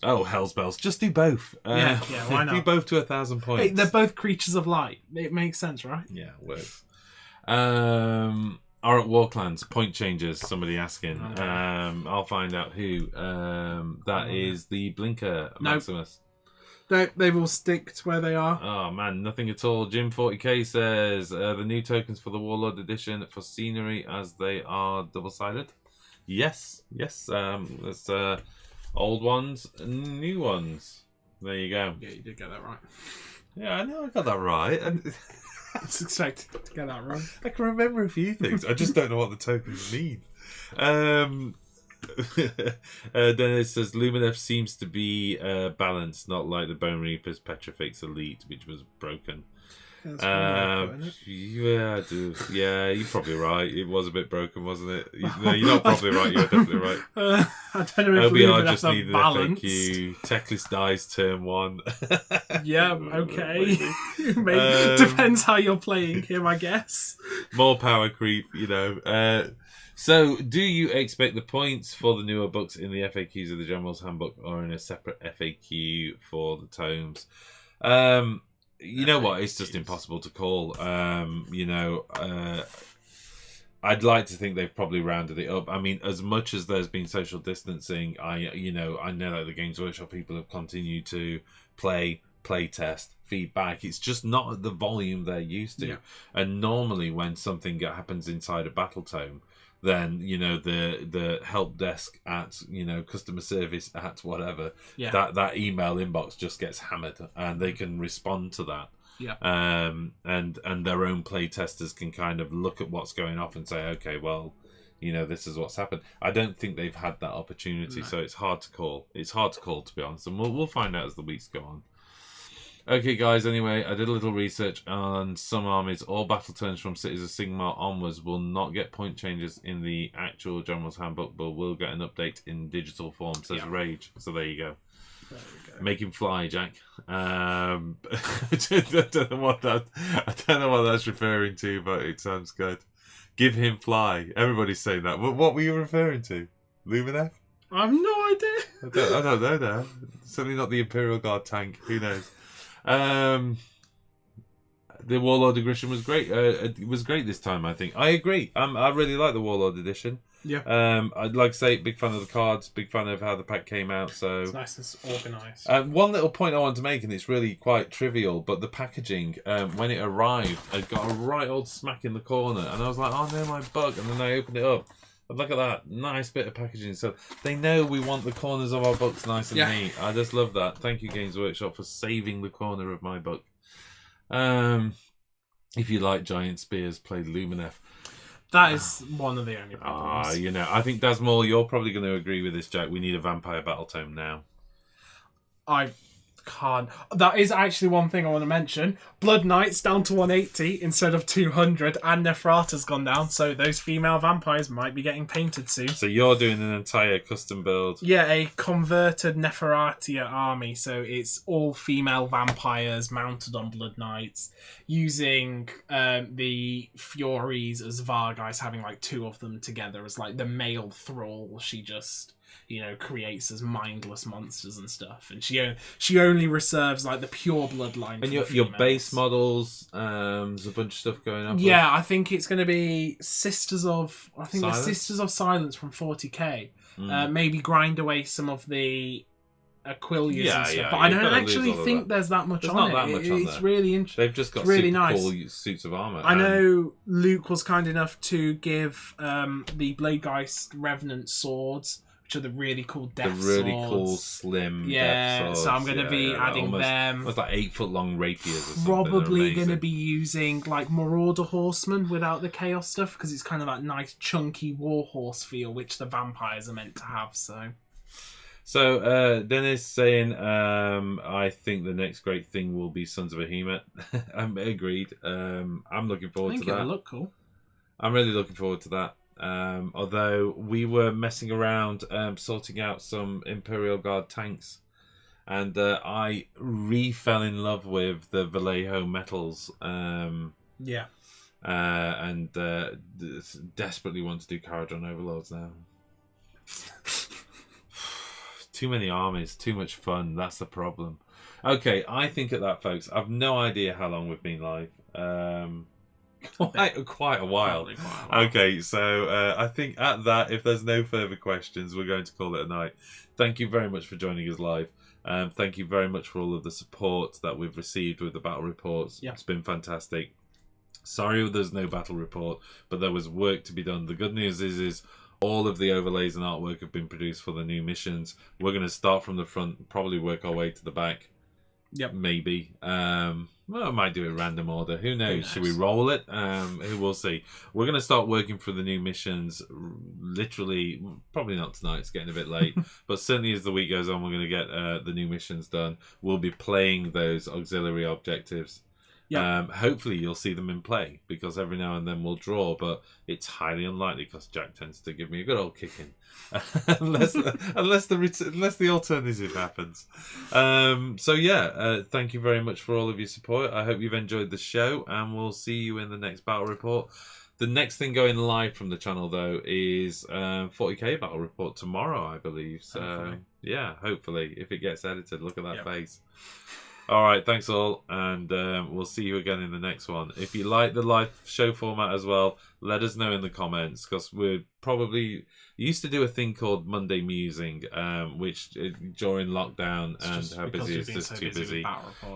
Oh, Hell's Bells. Just do both. Why not? Do both to 1,000 points. Hey, they're both creatures of light. It makes sense, right? Yeah, it works. Are at Warclans, point changes, somebody asking. Okay. I'll find out who. That is the Blinker Maximus. They will stick to where they are. Oh man, nothing at all. Jim 40k says the new tokens for the Warlord Edition for scenery as they are double-sided. Yes. There's old ones and new ones. There you go. Yeah, you did get that right. Yeah, I know I got that right. I was expecting to get that wrong. I can remember a few things. I just don't know what the tokens mean. Then it says Lumineth seems to be balanced, not like the Bone Reaper's Petrifix Elite, which was broken. Yeah, you're probably right. It was a bit broken, wasn't it? No, you're not probably right. You're definitely right. I don't know if LBR just needed balance. FAQ. Techless dies turn 1. Yeah, okay. Depends how you're playing him, I guess. More power creep, So, do you expect the points for the newer books in the FAQs of the Generals Handbook or in a separate FAQ for the tomes? You know what? It's just impossible to call. I I'd like to think they've probably rounded it up. I mean, as much as there's been social distancing, I know that the Games Workshop people have continued to play test, feedback. It's just not at the volume they're used to. And normally when something happens inside a battle tome, then the help desk at customer service at whatever, that email inbox just gets hammered, and they can respond to that. And their own play testers can kind of look at what's going off and say, okay, well, this is what's happened. I don't think they've had that opportunity, so it's hard to call. It's hard to call, to be honest, and we'll find out as the weeks go on. Okay, guys, anyway, I did a little research on some armies. All battle turns from Cities of Sigmar onwards will not get point changes in the actual Generals Handbook, but will get an update in digital form, says Rage. So there you go. Make him fly, Jack. I don't know what that's referring to, but it sounds good. Give him fly. Everybody's saying that. What were you referring to? Lumineth? I have no idea. I don't know now. Certainly not the Imperial Guard tank. Who knows? The Warlord Edition was great. It was great this time, I think. I agree. I really like the Warlord Edition. I'd like to say, big fan of the cards, big fan of how the pack came out. So it's nice and organised. One little point I want to make, and it's really quite trivial, but the packaging, when it arrived, it got a right old smack in the corner, and I was like, oh no, my bug, and then I opened it up. And look at that, nice bit of packaging. So they know we want the corners of our books nice and neat. I just love that. Thank you, Games Workshop, for saving the corner of my book. If you like giant spears, play Lumineth. That is one of the only problems. I think Dasmore, you're probably going to agree with this, Jack. We need a vampire battle tome now. I can't. That is actually one thing I want to mention. Blood Knight's down to 180 instead of 200, and Neferata's gone down, so those female vampires might be getting painted soon. So you're doing an entire custom build? Yeah, a converted Neferata army, so it's all female vampires mounted on Blood Knights, using the Furies as Vargeist, having like two of them together as like the male thrall. She just creates as mindless monsters and stuff, and she only reserves like the pure bloodline. And your base models, there's a bunch of stuff going on. Yeah, I think it's going to be Sisters of Silence from 40k. Maybe grind away some of the Aquilias and stuff, but I don't actually think there's that much on it. It's really interesting. They've just got really super nice cool suits of armor. I know Luke was kind enough to give the Bladegeist Revenant swords, which are the really cool death swords. The really cool slim death swords. So I'm going to be adding them. It's like 8 foot long rapiers or something. Probably going to be using like Marauder Horsemen without the chaos stuff, because it's kind of that nice chunky warhorse feel which the vampires are meant to have. So Dennis saying, I think the next great thing will be Sons of Behemoth. I'm agreed. I'm looking forward to that. I think it'll look cool. I'm really looking forward to that. Although we were messing around sorting out some Imperial Guard tanks, and I fell in love with the Vallejo metals. And desperately want to do Caradron Overlords now. Too many armies, too much fun. That's the problem. Okay, I think at that, folks. I've no idea how long we've been live. Quite a while. Okay, so I think at that, if there's no further questions, we're going to call it a night. Thank you very much for joining us live. Thank you very much for all of the support that we've received with the battle reports. It's been fantastic. Sorry there's no battle report, but there was work to be done. The good news is all of the overlays and artwork have been produced for the new missions. We're going to start from the front, probably work our way to the back. Maybe. Well, I might do it random order. Who knows? Should we roll it? Who will see. We're going to start working for the new missions literally, probably not tonight, it's getting a bit late, but certainly as the week goes on, we're going to get the new missions done. We'll be playing those auxiliary objectives. Hopefully you'll see them in play, because every now and then we'll draw, but it's highly unlikely because Jack tends to give me a good old kicking. unless the alternative happens. Thank you very much for all of your support. I hope you've enjoyed the show, and we'll see you in the next battle report. The next thing going live from the channel, though, is 40k battle report tomorrow, I believe. So hopefully, if it gets edited. Look at that face. All right, thanks all, and we'll see you again in the next one. If you like the live show format as well, let us know in the comments, because we're probably used to do a thing called Monday Musing, which during lockdown and how busy it's just too busy.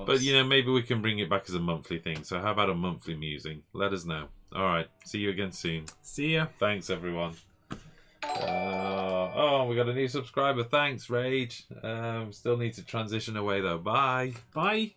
But maybe we can bring it back as a monthly thing. So how about a monthly musing? Let us know. All right, see you again soon. See ya. Thanks everyone. Oh, we got a new subscriber. Thanks, Rage. Still need to transition away though. Bye. Bye.